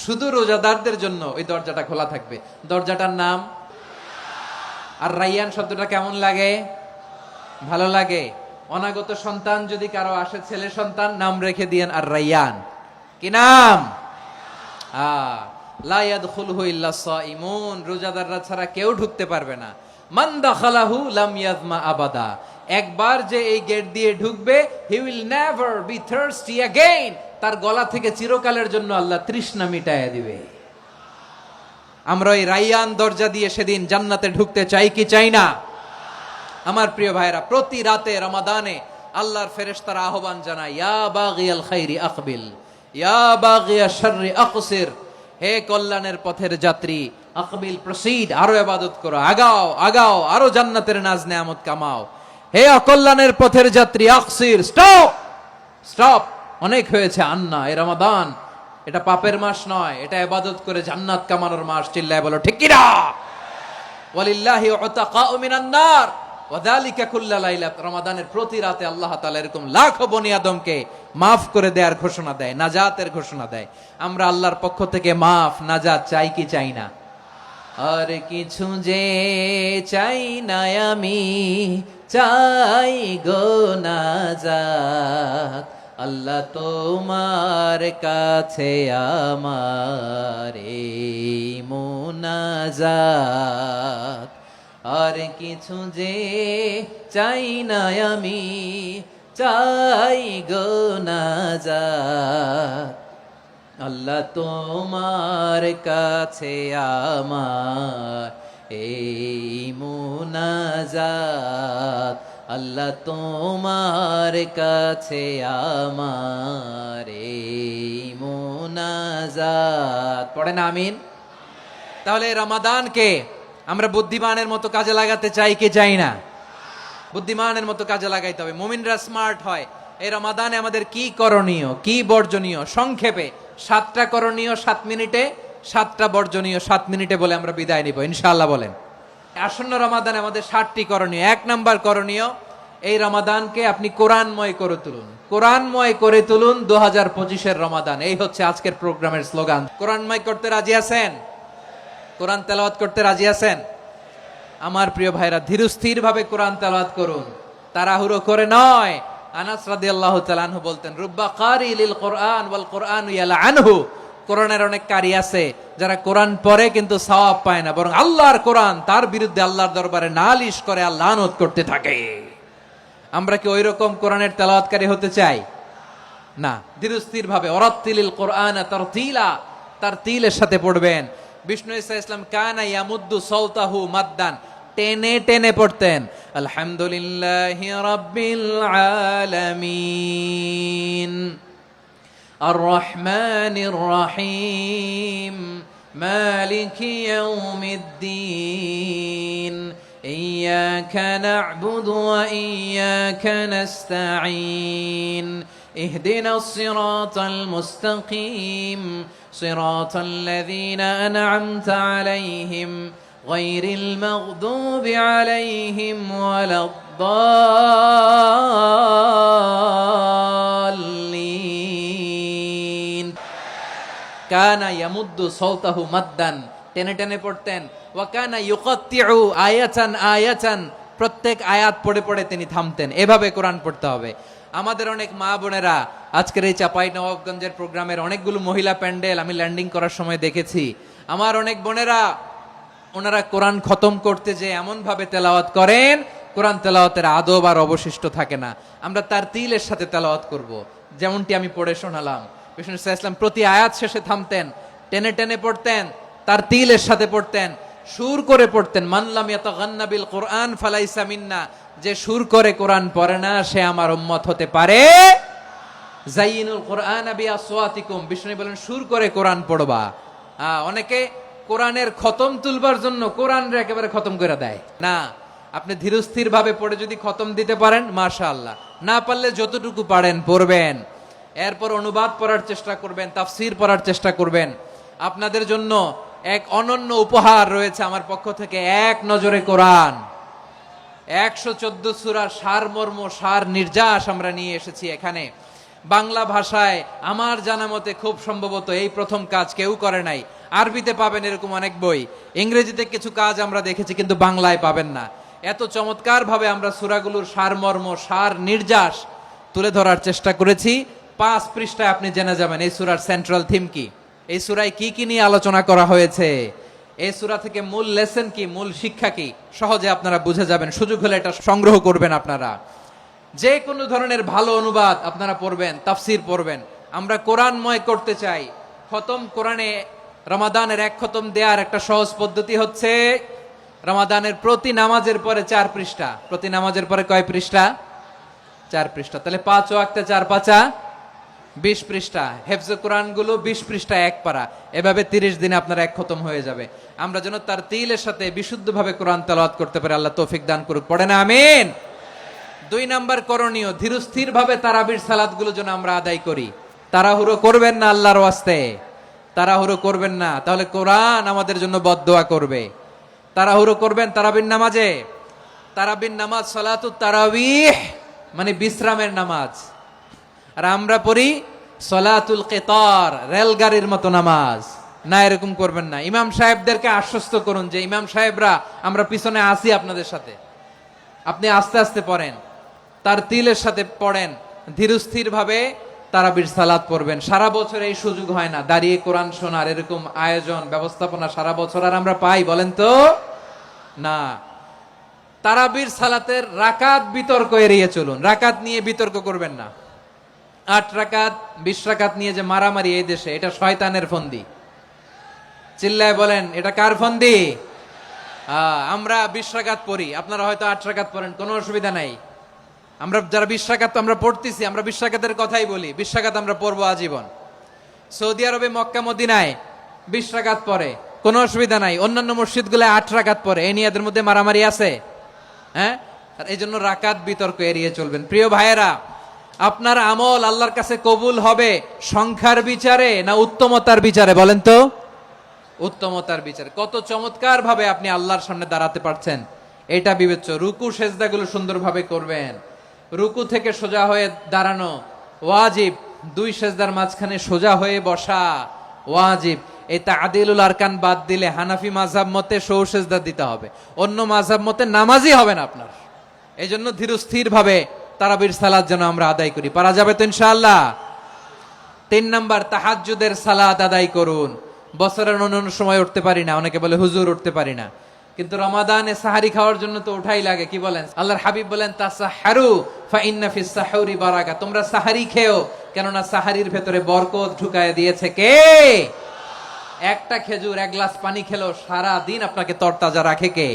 শুধু রোজাদারদের জন্য ওই দরজাটা খোলা থাকবে। দরজাটার নাম আর রায়্যান। শব্দটা কেমন লাগে? ভালো লাগে। অনাগত সন্তান যদি কারো আসে, ছেলে সন্তান, নাম রেখে দিয়েন আর রায়্যান। কি নাম? লা ইয়াদখুলুহু ইল্লা সাইমুন, রোজাদাররা ছাড়া কেউ ঢুকতে পারবে না। মান দাখালাহু লাম ইয়াজমা আবাদা, একবার যে এই গেট দিয়ে ঢুকবে, he will never be thirsty again, তার গলা থেকে চিরকালের জন্য আল্লাহ তৃষ্ণা মিটাইয়া দিবে। আমরা ওই রায়্যান দরজা দিয়ে সেদিন জান্নাতে ঢুকতে চাই কি চাই না? আমার প্রিয় ভাইরা, প্রতি রাতে রমাদানে আল্লাহর ফেরেশতারা আহ্বান জানায়, ইয়া বাগিয়াল খাইরি আকবিল, ইয়া বাগিয়াশ শাররি আকসির, হে কল্যাণের পথের যাত্রী, আকবিল, প্রসিড, আরো ইবাদত করো, আগাও আগাও, আরো জান্নাতের নাজ নেয়ামত কামাও। হে অকল্যাণের পথের যাত্রী, আকসির, স্টপ স্টপ, অনেক হয়েছে। আন্না, এই রমাদান এটা পাপের মাস নয়, এটা ইবাদত করে জান্নাত কামানোর মাস। চিল্লায় বলো ঠিক কি না? ওয়ালিল্লাহি উতাকাউ মিনান নার ওয়াযালিকা কুল্লা লাইলা, রমাদানের প্রতি রাতে আল্লাহ তাআলা এরকম লাখো বনি আদমকে মাফ করে দেওয়ার ঘোষণা দেয়, নাজাতের ঘোষণা দেয়। আমরা আল্লাহর পক্ষ থেকে মাফ, নাজাত চাই কি চাই না? আর কিছু যে চাই না আমি, চাই গো নাজাত, আল্লাহ তোমার কাছে আমার এই মুনাজাত। আর কিছু যে চাই না আমি, চাই গো নাজাত, আল্লাহ তোমার কাছে আমার এই মুনাজাত, আল্লাহ তোমার কাছে আমার এই মুনাজাত। পড়েন আমিন। তাহলে রমাদানকে আমরা বুদ্ধিমানের মতো কাজে লাগাতে চাই কি চাই না? বুদ্ধিমানের মতো কাজে লাগাইতে হবে। মুমিনরা স্মার্ট হয়। এই রমাদানে আমাদের কি করণীয়, কি বর্জনীয়? সংক্ষেপে 7টা করণীয় 7 মিনিটে, 7টা বর্জনীয় 7 মিনিটে বলে আমরা বিদায় নিব ইনশাআল্লাহ। বলেন, আসন্ন রমাদানে আমাদের 7টি করণীয়। 1 নাম্বার করণীয়, এই রমাদানকে আপনি কোরআনময় করে তুলুন। কোরআনময় করে তুলুন 2025-এর রমাদান। এই হচ্ছে আজকের প্রোগ্রামের স্লোগান। কোরআনময় করতে রাজি আছেন? কোরআন তেলাওয়াত করতে রাজি আছেন? আমার প্রিয় ভাইরা, ধীরস্থির ভাবে কোরআন তেলাওয়াত করুন, তাড়াহুড়ো করে নয়। আনাস রাদিয়াল্লাহু তাআলা আনহু বলতেন, রুব্বা কারি লিল কোরআন ওয়াল কোরআনু ইয়ালআনহু, কোরআনের অনেক কারি আছে যারা কোরআন পড়ে কিন্তু সওয়াব পায় না, বরং আল্লাহর কোরআন তার বিরুদ্ধে আল্লাহর দরবারে নালিশ করে আর লানত করতে থাকে। আমরা কি ওইরকম কোরআনের তেলাওয়াতকারী হতে চাই? না। ধীরস্থির ভাবে ওয়ারাত্তিলিল কোরআন তারতিলা, তারতিলের সাথে পড়বেন। বিষ্ণু ঈসা ইসলাম কানা ইয়ামুদ্দু সাওতাহু মাদ্দান, টেনে টেনে পড়তেন। আলহামদুলিল্লাহি রাব্বিল আলামিন আর রহমানির রহিম মালিকি ইয়াউমিদ্দিন ইয়্যাকা না'বুদু ওয়া ইয়্যাকা নাস্তাঈন ইহদিনাস সিরাতাল মুস্তাকিম সিরাতাল লাযীনা আন'আমতা আলাইহিম গায়রিল মাগদুবি আলাইহিম ওয়ালাদ-দাল্লিন। কানা ইয়ামুদ্দু সাওতাহু মাদ্দান, টেনে টেনে পড়তেন। ওয়া কানা ইউকাত্তিউ আয়াতান আয়াতান, প্রত্যেক আয়াত পড়ে পড়ে তিনি থামতেন। এভাবে কোরআন পড়তে হবে। আমাদের অনেক মা বোনেরা আজকের এই চাঁপাইনবাবগঞ্জের প্রোগ্রামের অনেকগুলো মহিলা প্যান্ডেল আমি ল্যান্ডিং করার সময় দেখেছি। আমার অনেক বোনেরা ওনারা কোরআন খতম করতে যে এমন ভাবে তেলাওয়াত করেন, কোরআন তেলাওয়াতের আদব আর অবশিষ্ট থাকে না। আমরা তারতিলের সাথে তেলাওয়াত করব, যেমনটি আমি পড়ে শোনালাম। বিষ্ণু ইসলাম প্রতি আয়াত শেষে থামতেন, টেনে টেনে পড়তেন, তারতিলের সাথে পড়তেন, সুর করে পড়তেন। মানলাম ইয়াতাগান্না বিল কোরআন ফালাইসা মিন্না, যে সুর করে কোরআন পড়ে না সে আমার উম্মত হতে পারে। জাইনুল কোরআন বিআসওয়াতিকুম, বিষ্ণু বলেন সুর করে কোরআন পড়বা। অনেকে কোরআনের খতম তুলবার জন্য কোরআনরে একেবারে খতম করে দেয় না। আপনি ধীরস্থির ভাবে পড়ে যদি খতম দিতে পারেন মাশাআল্লাহ, না পারলে যতটুকু পারেন পড়বেন। এরপর অনুবাদ পড়ার চেষ্টা করবেন, তাফসীর পড়ার চেষ্টা করবেন। আপনাদের জন্য এক অনন্য উপহার রয়েছে আমার পক্ষ থেকে, এক নজরে কোরআন। 114 সূরার সারমর্ম, সার নির্যাস আমরা নিয়ে এসেছি এখানে। বাংলা ভাষায় আমার জানা মতে খুব সম্ভবত এই প্রথম কাজ, কেউ করে নাই। আরবিতে পাবেন এরকম অনেক বই, ইংরেজিতে কিছু কাজ আমরা দেখেছি, কিন্তু বাংলায় পাবেন না। এত চমৎকার ভাবে আমরা সূরাগুলোর সারমর্ম, সার নির্যাস তুলে ধরার চেষ্টা করেছি। 5 পৃষ্ঠায় আপনি জেনে যাবেন এই সূরার সেন্ট্রাল থিম কি, এই সূরায় কি কি নিয়ে আলোচনা করা হয়েছে, এই সূরা থেকে মূল লেসন কি, মূল শিক্ষা কি, সহজে আপনারা বুঝে যাবেন। সুযোগ হলে এটা সংগ্রহ করবেন আপনারা। যে কোনো ধরনের ভালো অনুবাদ আপনারা পড়বেন, তাফসীর পড়বেন। আমরা কোরআনময় করতে চাই। খতম কোরআনে রমাদানের 1 খতম দেওয়ার একটা সহজ পদ্ধতি হচ্ছে, রমাদানের প্রতি নামাজের পরে 4 পৃষ্ঠা। প্রতি নামাজের পরে কয় পৃষ্ঠা? 4 পৃষ্ঠা। তাহলে 5 ওয়াক্তে 4 পাঁচা 20 পৃষ্ঠা। হেফজে কোরআন গুলো 20 পৃষ্ঠা এক পারা। এভাবে 30 দিনে আপনার 1 খতম হয়ে যাবে। আমরা যেন তারতিলের সাথে বিশুদ্ধভাবে কোরআন তেলাওয়াত করতে পারি, আল্লাহ তৌফিক দান করুক। পড়েন আমিন। 2 নাম্বার করণীয়, ধীরস্থির ভাবে তারাবির সালাতগুলো যেন আমরা আদায় করি। তাড়াহুড়ো করবেন না আল্লাহর ওয়াস্তে, তাড়াহুড়ো করবেন না, তাহলে কোরআন আমাদের জন্য বদদোয়া করবে। তাড়াহুড়ো করবেন তারাবির নামাজে। তারাবির নামাজ সালাতুত তারাবিহ মানে বিশ্রামের নামাজ। আর আমরা পড়ি সালাতুল কিতার, রেলগাড়ির মতো নামাজ। না, এরকম করবেন না। ইমাম সাহেবদেরকে আশ্বস্ত করুন যে ইমাম সাহেবরা আমরা পিছনে আসি আপনাদের সাথে, আপনি আস্তে আস্তে পড়েন, তারতিলের সাথে পড়েন, ধীরস্থির ভাবে তারাবির সালাত পড়বেন। সারা বছর এই সুযোগ হয় না দাঁড়িয়ে কোরআন শোনার, এরকম আয়োজন ব্যবস্থাপনা সারা বছর আর আমরা পাই বলেন তো না। তারাবির সালাতের রাকাত বিতর্ক এড়িয়ে চলুন। রাকাত নিয়ে বিতর্ক করবেন না। 8 রাকাত 20 রাকাত নিয়ে যে মারামারি এই দেশে, এটা শয়তানের ফন্দি। চিল্লায় বলেন এটা কার ফন্দি? আমরা 20 রাকাত পড়ি, আপনারা হয়তো 8 রাকাত পড়েন, কোনো অসুবিধা নাই। আমরা যারা 20 রাকাত আমরা পড়তেছি, আমরা 20 রাকাতের কথাই বলি। 20 রাকাত আমরা পড়বো আজীবন। সৌদি আরবে মক্কা মদিনায় 20 রাকাত পড়ে, কোনো অসুবিধা নাই। অন্যান্য মসজিদ গুলো 8 রাকাত পড়ে। এই নিয়ে এদের মধ্যে মারামারি আছে? হ্যাঁ। আর এই জন্য রাকাত বিতর্ক এড়িয়ে চলবেন। প্রিয় ভাইয়েরা, আপনার আমল আল্লাহর কাছে কবুল হবে সংখ্যার বিচারে না উত্তমতার বিচারে? বলেন তো। উত্তমতার বিচারে। কত চমৎকার ভাবে আপনি আল্লাহর সামনে দাঁড়াতে পারছেন এটা বিবেচ্য। রুকু সেজদাগুলো সুন্দরভাবে করবেন। রুকু থেকে সোজা হয়ে দাঁড়ানো ওয়াজিব। 2 সেজদার মাঝখানে সোজা হয়ে বসা ওয়াজিব। এই তা'দিলুল আরকান বাদ দিলে হানাফি মাযহাব মতে সৌ সেজদা দিতে হবে, অন্য মাযহাব মতে নামাজই হবে না আপনার। এই জন্য ধীরস্থির ভাবে তারাবির সালাত যেন আমরা আদায় করি। পারা যাবে তো ইনশাআল্লাহ? 3 নাম্বার, তাহাজ্জুদের সালাত আদায় করুন। বছরের অন্য সময় উঠতে পারি না, অনেকে বলে হুজুর উঠতে পারি না, কিন্তু রমাদানে সাহারি খাওয়ার জন্য তো উঠাই লাগে। কি বলেন? আল্লাহর হাবিব বলেন তাসাহহারু ফা ইন্না ফিস সাহুরি বারাকা, তোমরা সাহারি খেও, কেননা সাহারির ভেতরে বরকত ঢুকায় দিয়েছে কে? একটা খেজুর, এক গ্লাস পানি খেলেও সারা দিন আপনাকে তরতাজা রাখে কে?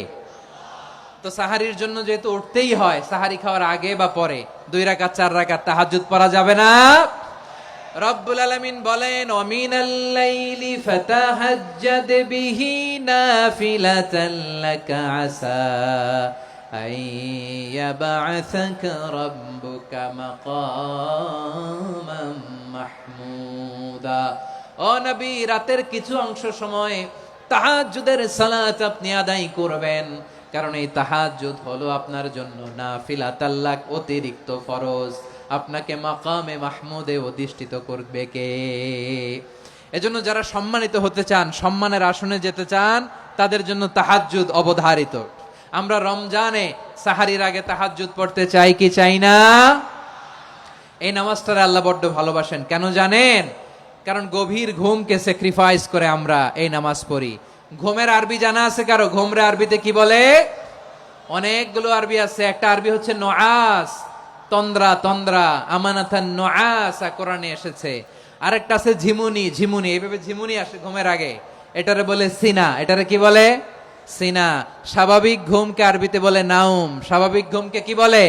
তো সাহারির জন্য যেহেতু উঠতেই হয়, সাহারি খাওয়ার আগে বা পরে 2 রাকাত 4 রাকাত তাহাজ্জুদ পড়া যাবে না? রব্বুল আলামিন বলেন ওয়ামিনাল লাইলি ফাতাহাজ্জাদ বিহি নাফিলাতান লাকা আসা আইয়াবআসাকা রাব্বুকা মাকামান মাহমুদা। ও নবী, রাতের কিছু অংশ সময় তাহাজ্জুদের সালাত আপনি আদায় করবেন, কারণ এই তাহাজ্জুদ হলো আপনার জন্য নাফিলাতাল লাক, অতিরিক্ত ফরজ। আপনাকে মাকামে মাহমুদে অধিষ্ঠিত করবে কে? এজন্য যারা সম্মানিত হতে চান, সম্মানের আসনে যেতে চান, তাদের জন্য তাহাজ্জুদ অবধারিত। আমরা রমজানে সাহারির আগে তাহাজ্জুদ পড়তে চাই কি চাই না? এই নামাজটারে আল্লাহ বড্ড ভালোবাসেন। কেন জানেন? কারণ গভীর ঘুমকে স্যাক্রিফাইস করে আমরা এই নামাজ পড়ি। ঘুমের আরবি জানা আছে কারো? ঘুমরে আরবিতে কি বলে? অনেকগুলো আরবি আছে। একটা আরবি হচ্ছে নুআস, তন্দ্রা, তন্দ্রা, আমানাতান নুআসা কোরআনে এসেছে। আরেকটা আছে ঝিমুনি, ঝিমুনি, এইভাবে ঝিমুনি আসে ঘুমের আগে, এটারে বলে সিনা। এটারে কি বলে? সিনা। স্বাভাবিক ঘুমকে আরবিতে বলে নাউম। স্বাভাবিক ঘুমকে কি বলে?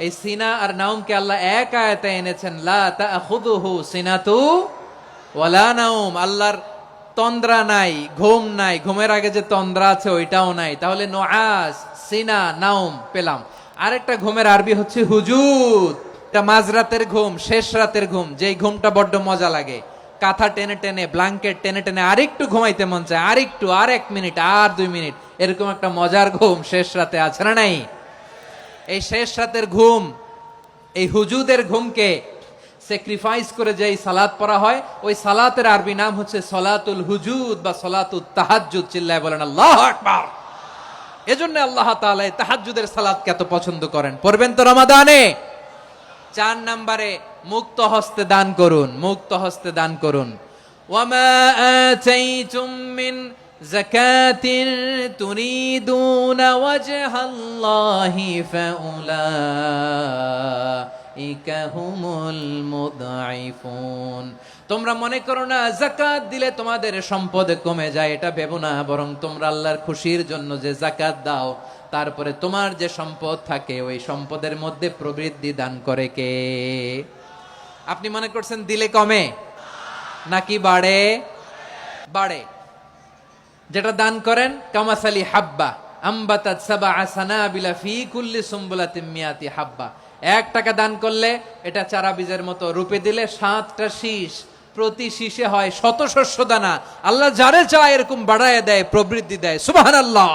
এই সিনা আর নাউমকে আল্লাহ এক আয়াতে এনেছেন, লা তাখুযুহু সিনাতু ওয়ালা নাউম। আল্লাহর তন্দ্রা নাই, ঘুম নাই, ঘুমের আগে যে তন্দ্রা আছে ওইটাও নাই। তাহলে নুআস, সিনা, নাউম পেলাম। আরেকটা ঘুমের আরবি হচ্ছে হুজুদ। এটা মাঝরাতের ঘুম, শেষ রাতের ঘুম, যেই ঘুমটা বড্ড মজা লাগে। কাঁথা টেনে টেনে, ব্ল্যাঙ্কেট টেনে টেনে আরেকটু ঘুমাইতে মন চায়, আরেকটু, আর 1 মিনিট, আর 2 মিনিট, এরকম একটা মজার ঘুম শেষ রাতে আছে না নাই? এই শেষ রাতের ঘুম, এই হুজুদের ঘুমকে স্যাক্রিফাইস করে যে সালাত পড়া হয়, ওই সালাতের আরবি নাম হচ্ছে সলাতুল হুজুদ বা সলাতুত তাহাজ্জুদ। চিল্লায় বলেন আল্লাহু আকবার। এজন্য আল্লাহ তাআলা তাহাজ্জুদের সালাতকে এত পছন্দ করেন। পড়বেন তো রমাদানে। 4 নম্বরে, মুক্ত হস্তে দান করুন। মুক্ত হস্তে দান করুন। ওয়ামা আতাইতুম মিন যাকাতিন তুরিদুনা ওয়াজহাল্লাহি ফাউলাইকা হুমুল মুদঈফুন। তোমরা মনে করো না যাকাত দিলে তোমাদের সম্পদ কমে যায়, এটা ভেবো না। বরং তোমরা আল্লাহর খুশির জন্য যে যাকাত দাও, তারপরে তোমার যে সম্পদ থাকে ওই সম্পদের মধ্যে প্রবৃদ্ধি দান করে কে? আপনি মনে করছেন দিলে কমে নাকি বাড়ে? বাড়ে। যেটা দান করেন, কামাসালি হাব্বা আম্বাতাত সাবআ সানাবিলা ফি কুল্লি সুমবুলাতিন মিয়াতি হাব্বা। 1 টাকা দান করলে এটা চারা বীজের মতো, রূপে দিলে 7টা শীষ, প্রতি শীষে হয় 100 শস্য দানা। আল্লাহ যারে চায় এরকম বাড়ায় দেয়, প্রবৃদ্ধি দেয়। সুবহানাল্লাহ।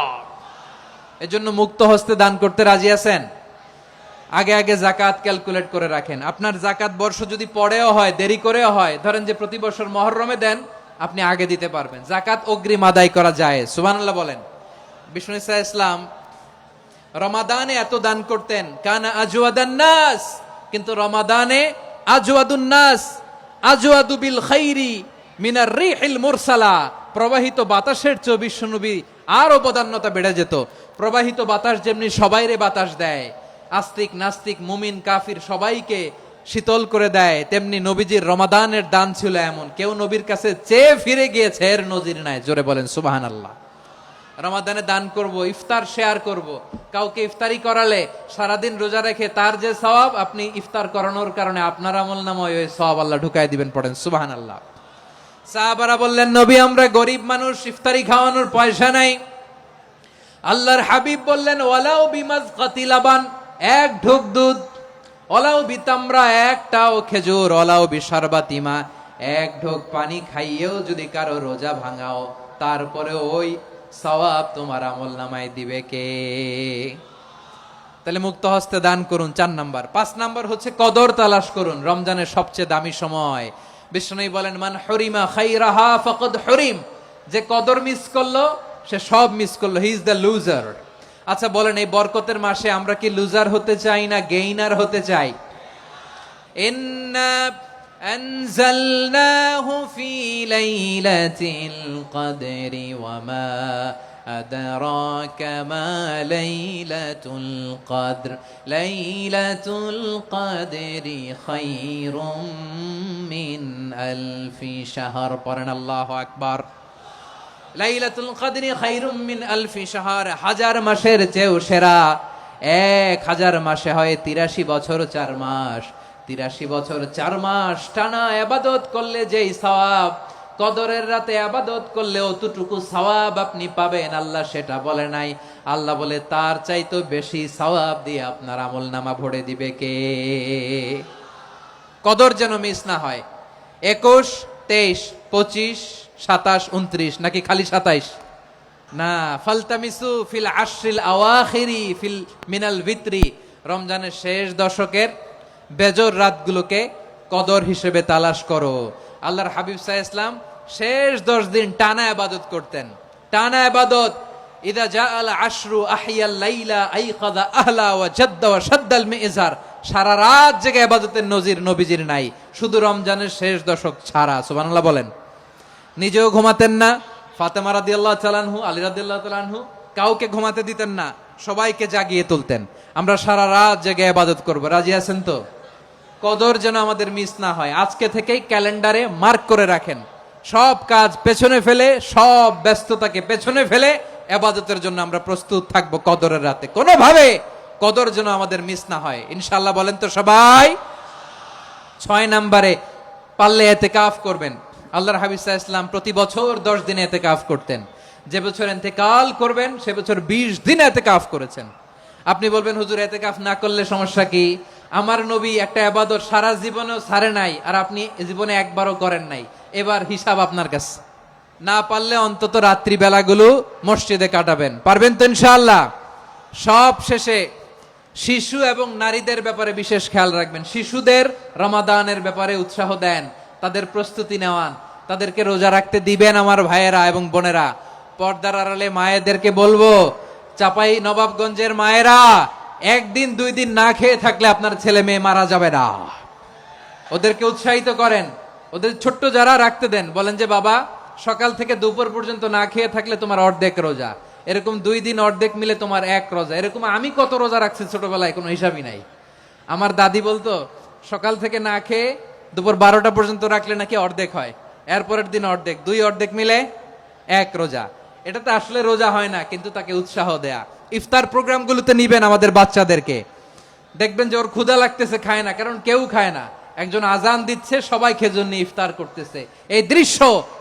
এজন্য মুক্ত হস্তে দান করতে রাজি আছেন? আগে আগে যাকাত ক্যালকুলেট করে রাখেন। আপনার যাকাত বর্ষ যদি পরেও হয়, দেরি করেও হয়, ধরেন যে প্রতি বছর মুহররমে দেন, আপনি আগে দিতে পারবেন। যাকাত অগ্রিম আদায় করা যায়। সুবহানাল্লাহ বলেন। বিষ্ণু ইসা ইসলাম রমাদানে এত দান করতেন, কানা আজওয়াদান নাস, কিন্তু রমাদানে আজওয়াদুন নাস আজওয়াদু বিল খাইরি মিনার রিহিল মুরসালা। প্রবাহিত বাতাসের চেয়ে বিশ্বনবী আরো বদান্যতা বেড়ে যেত। প্রবাহিত বাতাস যেমনি সবাইরে বাতাস দেয়, আস্তিক নাস্তিক মুমিন কাফির সবাইকে শীতল করে দেয়, তেমনি নবীজির রমাদানের দান ছিল এমন, কেউ নবীর কাছে চেয়ে ফিরে গিয়েছে এর নজির নাই। জোরে বলেন সুবহানাল্লাহ। রমাদানে দান করব, ইফতার শেয়ার করব। কাউকে ইফতারি করালে সারাদিন রোজা রেখে তার যে সওয়াব, আপনি ইফতার করানোর কারণে আপনার আমলনামায় ওই সওয়াব আল্লাহ ঢুকাই দিবেন। পড়েন সুবহানাল্লাহ। সাহাবারা বললেন, নবী আমরা গরিব মানুষ, ইফতারি খাওয়ানোর পয়সা নাই। আল্লাহর হাবিব বললেন, ওয়ালাউ বিমাজকাতি লাবান, 1 ঢোক দুধ, ওয়ালাউ বিতামরা, 1টাও খেজুর, ওয়ালাউ বিশারবাতিমা, 1 ঢোক পানি খাইয়েও যদি কারো রোজা ভাঙাও, তারপরে ওই সওয়াব তোমার আমলনামায় দিবে কে? তাহলে মুক্ত হস্তে দান করুন, 4 নাম্বার। 5 নাম্বার হচ্ছে কদর তালাশ করুন। রমজানের সবচেয়ে দামি সময়। বিষ্ণু বলেন, মান হরিমা খাইরাহা ফাকাদ হরিম, যে কদর মিস করলো সে সব মিস করলো, হি ইজ দ্য লুজার। আচ্ছা বলেন, এই বরকতের মাসে আমরা কি লুজার হতে চাই না গেইনার হতে চাই? ইন্না আনজালনাহু ফি লাইলাতিল কদরি ওয়া মা আদরাকা মা লাইলাতুল কদর লাইলাতুল কদরি খায়রুম মিন আলফি শাহর। পড়েন আল্লাহু আকবার। লাইলাতুল কদরি খায়রুম মিন আলফি শাহর, হাজার মাসের চেয়েও সেরা। 1000 মাসে হয় 83 বছর 4 মাস। 83 বছর 4 মাস টানা ইবাদত করলে যেই সওয়াব, কদরের রাতে ইবাদত করলে অতটুকু সওয়াব আপনি পাবেন, আল্লাহ সেটা বলে নাই। আল্লাহ বলে তার চাইতে বেশি সওয়াব দিয়ে আপনার আমলনামা ভরে দিবে কে? কদর যেন মিস না হয়। 21, 23, 25, 27, 29 নাকি খালি 27? না, ফালতামিসু ফিল আশরিল আওয়াখিরি ফিল মিনাল ভিতরি, রমজানের শেষ দশকের বেজর রাতগুলোকে কদর হিসেবে তালাশ করো। আল্লাহর হাবিব সাল্লাল্লাহু আলাইহি ওয়াসাল্লাম শেষ 10 দিন টানা ইবাদত করতেন, টানা ইবাদত। ইদা জাআল আশরু আহিয়াল লাইলা আইকাযা আহলা ওয়া জাদ্দা ওয়া শাদ্দাল মিজার, সারা রাত জেগে ইবাদতের নজির নবীজির নাই, শুধু রমজানের শেষ দশক ছাড়া। সুবহানাল্লাহ বলেন। নিজেও ঘুমাতেন না, ফাতেমা রাদিয়াল্লাহু তাআলা আনহু, আলী রাদিয়াল্লাহু তাআলা আনহু কাউকে ঘুমাতে দিতেন না, সবাইকে জাগিয়ে তুলতেন। আমরা সারা রাত জেগে ইবাদত করব, রাজি আছেন তো? কদর যেন আমাদের মিস না হয়। আজকে থেকেই ক্যালেন্ডারে মার্ক করে রাখেন, সব কাজ পেছনে ফেলে, সব ব্যস্ততাকে পেছনে ফেলে ইবাদতের জন্য আমরা প্রস্তুত থাকবো কদরের রাতে। কোনোভাবে কদর যেন আমাদের মিস না হয়, ইনশাআল্লাহ। বলেন তো সবাই। 6 নম্বরে পারলে ইতিকাফ করবেন। আল্লাহর হাবিব সাল্লাল্লাহু আলাইহি ওয়াসাল্লাম প্রতি বছর 10 দিন ইতিকাফ করতেন। যে বছর ইন্তেকাল করবেন সে বছর 20 দিন ইতিকাফ করেছেন। আপনি বলবেন হুজুর ইতিকাফ না করলে সমস্যা কি? আমার নবী একটা ইবাদত সারা জীবনেও ছাড়ে নাই, আর আপনি জীবনে একবারও করেন নাই। এবার হিসাব আপনার কাছে। না পারলে অন্তত রাত্রি বেলাগুলো মসজিদে কাটাবেন, পারবেন তো ইনশাআল্লাহ? সব শেষে শিশু এবং নারীদের ব্যাপারে বিশেষ খেয়াল রাখবেন। শিশুদের রমাদানের ব্যাপারে উৎসাহ দেন, তাদের প্রস্তুতি নেওয়ান, তাদেরকে রোজা রাখতে দিবেন। আমার ভাইয়েরা এবং বোনেরা, পর্দার আড়ালে মায়েদেরকে বলবো, চাপাই নবাবগঞ্জের মায়েরা, 1 দিন 2 দিন না খেয়ে থাকলে আপনার ছেলে মেয়ে মারা যাবে না। ওদেরকে উৎসাহিত করেন, ওদের ছোট্ট যারা রাখতে দেন, বলেন যে বাবা সকাল থেকে দুপুর পর্যন্ত না খেয়ে থাকলে তোমার অর্ধেক রোজা, এরকম 2 দিন অর্ধেক মিলে তোমার 1 রোজা। এরকম আমি কত রোজা রাখছি ছোটবেলায়, কোনো হিসাবই নাই। আমার দাদি বলতো সকাল থেকে না খেয়ে দুপুর 12টা পর্যন্ত রাখলে নাকি অর্ধেক হয়, এরপরের দিন অর্ধেক, 2 অর্ধেক মিলে 1 রোজা। এটা তো আসলে রোজা হয় না, কিন্তু তাকে উৎসাহ দেয়া। ইফতার প্রোগ্রামগুলোতে নিবেন আমাদের বাচ্চাদেরকে, দেখবেন যে ওর ক্ষুধা লাগতেছে, খায় না, কারণ কেউ খায় না। একজন আজান দিচ্ছে, সবাই খেজুর নিয়ে ইফতার করতেছে। এই দৃশ্য,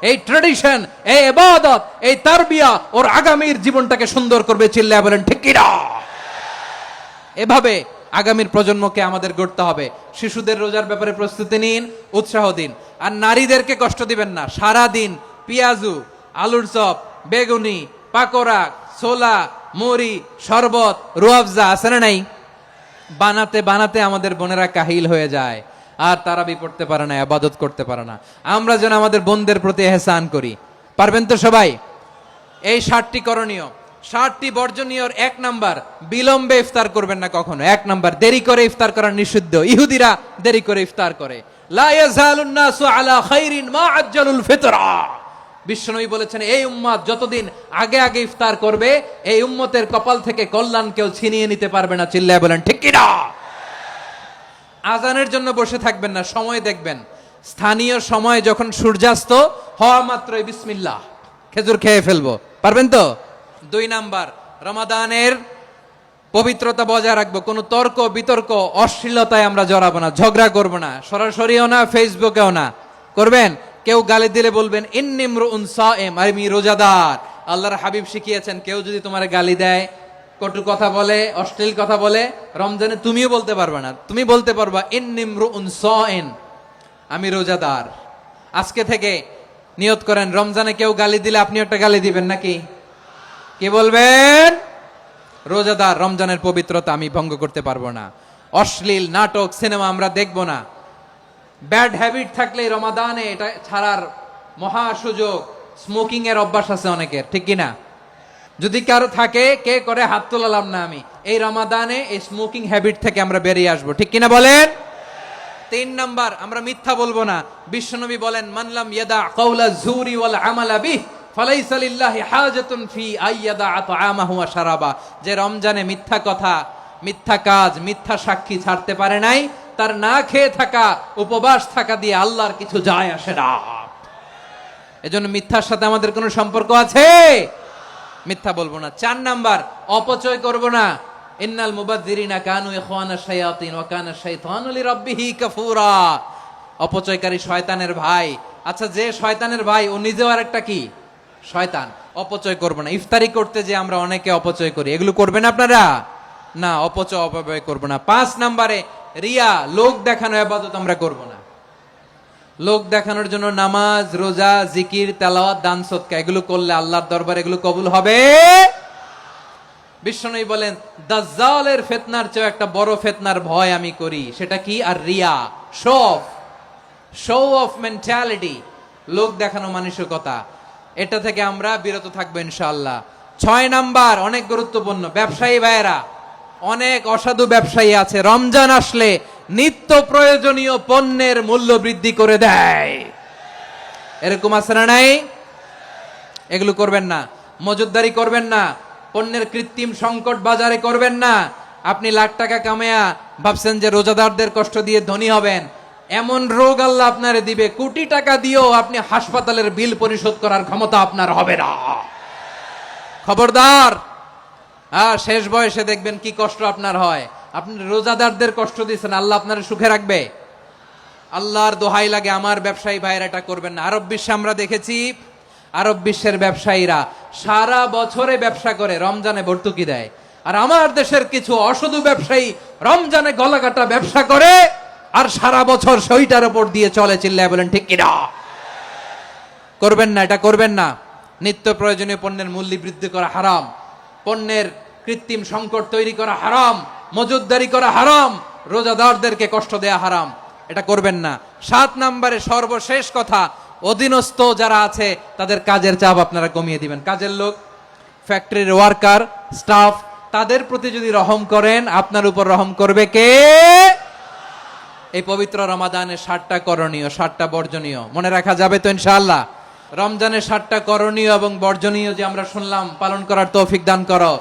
এই ট্র্যাডিশন, এই ইবাদত, এই তারবিয়া ওর আগামীর জীবনটাকে সুন্দর করবে। চিল্লায়া বলেন ঠিক কি না? এভাবে আগামীর প্রজন্মকে আমাদের গড়তে হবে। শিশুদের রোজার ব্যাপারে প্রস্তুতি নিন, উৎসাহ দিন। আর নারীদেরকে কষ্ট দিবেন না। সারা দিন পেঁয়াজু, আলুর চপ, বেগুনি, পাকোড়া, ছোলা, মুড়ি, শরবত, রুয়াবজা আছে না নাই, বানাতে বানাতে আমাদের বোনেরা কাহিল হয়ে যায়, আর তারাবি পড়তে পারে না, ইবাদত করতে পারে না। আমরা যেন আমাদের বোনদের প্রতি ইহসান করি, পারবেন তো সবাই? এই 7টি করণীয়, 7টি বর্জনীয়। 1 নাম্বার, বিলম্বে ইফতার করবেন না কখনো। 1 নাম্বার, দেরি করে ইফতার করা নিষিদ্ধ। ইহুদিরা দেরি করে ইফতার করে। লা ইয়াজালুন নাসু আলা খাইরিন মা আজ্জালুল ফিতরা। বিশ্বনবী বলেছেন এই উম্মত যতদিন আগে আগে ইফতার করবে, এই উম্মতের কপাল থেকে কল্যাণ কেউ ছিনিয়ে নিতে পারবে না। চিল্লায় বলেন ঠিক কি না? আজানের জন্য বসে থাকবেন না, সময় দেখবেন। স্থানীয় সময় যখন সূর্যাস্ত হওয়া মাত্রই বিসমিল্লাহ, খেজুর খেয়ে ফেলবো, পারবেন তো? 2 নাম্বার, রমাদানের পবিত্রতা বজায় রাখবো। কোনো তর্ক বিতর্ক অশ্লীলতায় আমরা জড়াবো না, ঝগড়া করবো না, সরাসরিও না, ফেসবুকেও না। করবেন? কেউ গালি দিলে বলবেন ইন্নিমরুন সায়েম, আমি রোজাদার। আল্লাহর হাবিব শিখিয়েছেন, কেউ যদি তোমার গালি দেয়, কটু কথা বলে, অশ্লীল কথা বলে, রমজানে তুমিও বলতে পারবে না। তুমি বলতে পারবা ইন্নিমরুন সায়েম, আমি রোজাদার। আজকে থেকে নিয়ত করেন, রমজানে কেউ গালি দিলে আপনি একটা গালি দিবেন নাকি? কি বলবেন? রোজাদার, রমজানের পবিত্রতা আমি ভঙ্গ করতে পারবো না। অশ্লীল নাটক, সিনেমা আমরা দেখবো না। ব্যাড হ্যাবিট থাকলে রমাদানে এটা ছাড়ার মহা সুযোগ। স্মোকিং এর অভ্যাস আছে অনেকের, ঠিক কিনা? যদি কারো থাকে, কে করে হাত তোলালাম না আমি। এই রমাদানে এই স্মোকিং হ্যাবিট থেকে আমরা বেরিয়ে আসবো, ঠিক কিনা বলেন? তিন নাম্বার, আমরা মিথ্যা বলবো না। বিশ্বনবী বলেন, মানলাম ইয়াদা কাওলা যুরি ওয়াল আমালা বিহ ফালাইসা লিল্লাহি হাজাতুন ফি আইয়াদা আতআমাহু ওয়া শারাবা। যে রমজানে মিথ্যা কথা, মিথ্যা কাজ, মিথ্যা সাক্ষী ছাড়তে পারে নাই, তার না খেয়ে থাকা, উপবাস থাকা দিয়ে আল্লাহর কিছু যায় আসে না। এজন্য মিথ্যার সাথে আমাদের কোনো সম্পর্ক আছে? মিথ্যা বলবো না। চার নাম্বার, অপচয় করব না। ইন্নাল মুবাযযিরিনা কানু ইখওয়ানাশ শায়াতিন ওয়া কানা শাইতানু লিরাব্বিহি কাফুরা। অপচয়কারী শয়তানের ভাই। আচ্ছা, যে শয়তানের ভাই ও নিজেও আরেকটা কি? শয়তান। অপচয় করব না। ইফতারি করতে যে আমরা অনেকে অপচয় করি, এগুলো করবেন আপনারা না। অপচয় অপব্যয় করব না। 5 নম্বরে রিয়া, লোক দেখানো ইবাদত আমরা করব না। লোক দেখানোর জন্য নামাজ, রোজা, জিকির, তেলাওয়াত, দান সদকা এগুলো করলে আল্লাহর দরবারে এগুলো কবুল হবে। বিশ্বনবী বলেন, দাজ্জালের ফিতনার চেয়ে একটা বড় ফিতনার ভয় আমি করি, সেটা কি? আর রিয়া, শো অফ মেন্টালিটি, লোক দেখানো মানসিকতা। এটা থেকে আমরা বিরত থাকবো ইনশাআল্লাহ। 6 নাম্বার, অনেক গুরুত্বপূর্ণ, ব্যবসায়ী ভাইয়েরা, অনেক অসাধু ব্যবসায়ী আছে রমজান আসলে নিত্য প্রয়োজনীয় পণ্যের মূল্য বৃদ্ধি করে দেয়। এরকম আছে না নাই? এগুলো করবেন না। মজুদদারি করবেন না। পণ্যের কৃত্রিম সংকট বাজারে করবেন না। আপনি লাখ টাকা কামায়া ভাবছেন যে রোজাদারদের কষ্ট দিয়ে ধনী হবেন, এমন রোগ আল্লাহ আপনারে দিবে, কোটি টাকা দিয়েও আপনি হাসপাতালের বিল পরিশোধ করার ক্ষমতা আপনার হবে না। খবরদার। শেষ বয়সে দেখবেন কি কষ্ট আপনার হয়। আপনি রোজাদারদের কষ্ট দিচ্ছেন, আল্লাহ আপনার সুখে রাখবে? আল্লাহর দোহাই লাগে, আমার ব্যবসায়ী ভাইয়েরা এটা করবেন না। আরব বিশ্বে আমরা দেখেছি, আরব বিশ্বের ব্যবসায়ীরা সারা বছরে ব্যবসা করে, রমজানে ভর্তুকি দেয়। আর আমার দেশের কিছু অসাধু ব্যবসায়ী রমজানে গলাকাটা ব্যবসা করে আর সারা বছর সেইটার উপর দিয়ে চলে। চিল্লায় বলেন ঠিক কিনা? করবেন না, এটা করবেন না। নিত্য প্রয়োজনীয় পণ্যের মূল্য বৃদ্ধি করা হারাম, পণ্যের কৃত্রিম সংকট তৈরি করা হারাম, মজুদদারি করা হারাম, রোজাদারদেরকে কষ্ট দেয়া হারাম, এটা করবেন না। 7 নম্বরে সর্বশেষ কথা, অধীনস্থ যারা আছে তাদের কাজের চাপ আপনারা কমিয়ে দিবেন। কাজের লোক, ফ্যাক্টরির ওয়ার্কার, স্টাফ, তাদের প্রতি যদি রহম করেন, আপনার উপর রহম করবে কে? এই পবিত্র রমাদানের 7টা করণীয়, 7টা বর্জনীয় মনে রাখা যাবে তো ইনশাআল্লাহ? রমজানের 7টা করণীয় এবং বর্জনীয় যে আমরা শুনলাম, পালন করার তৌফিক দান করো।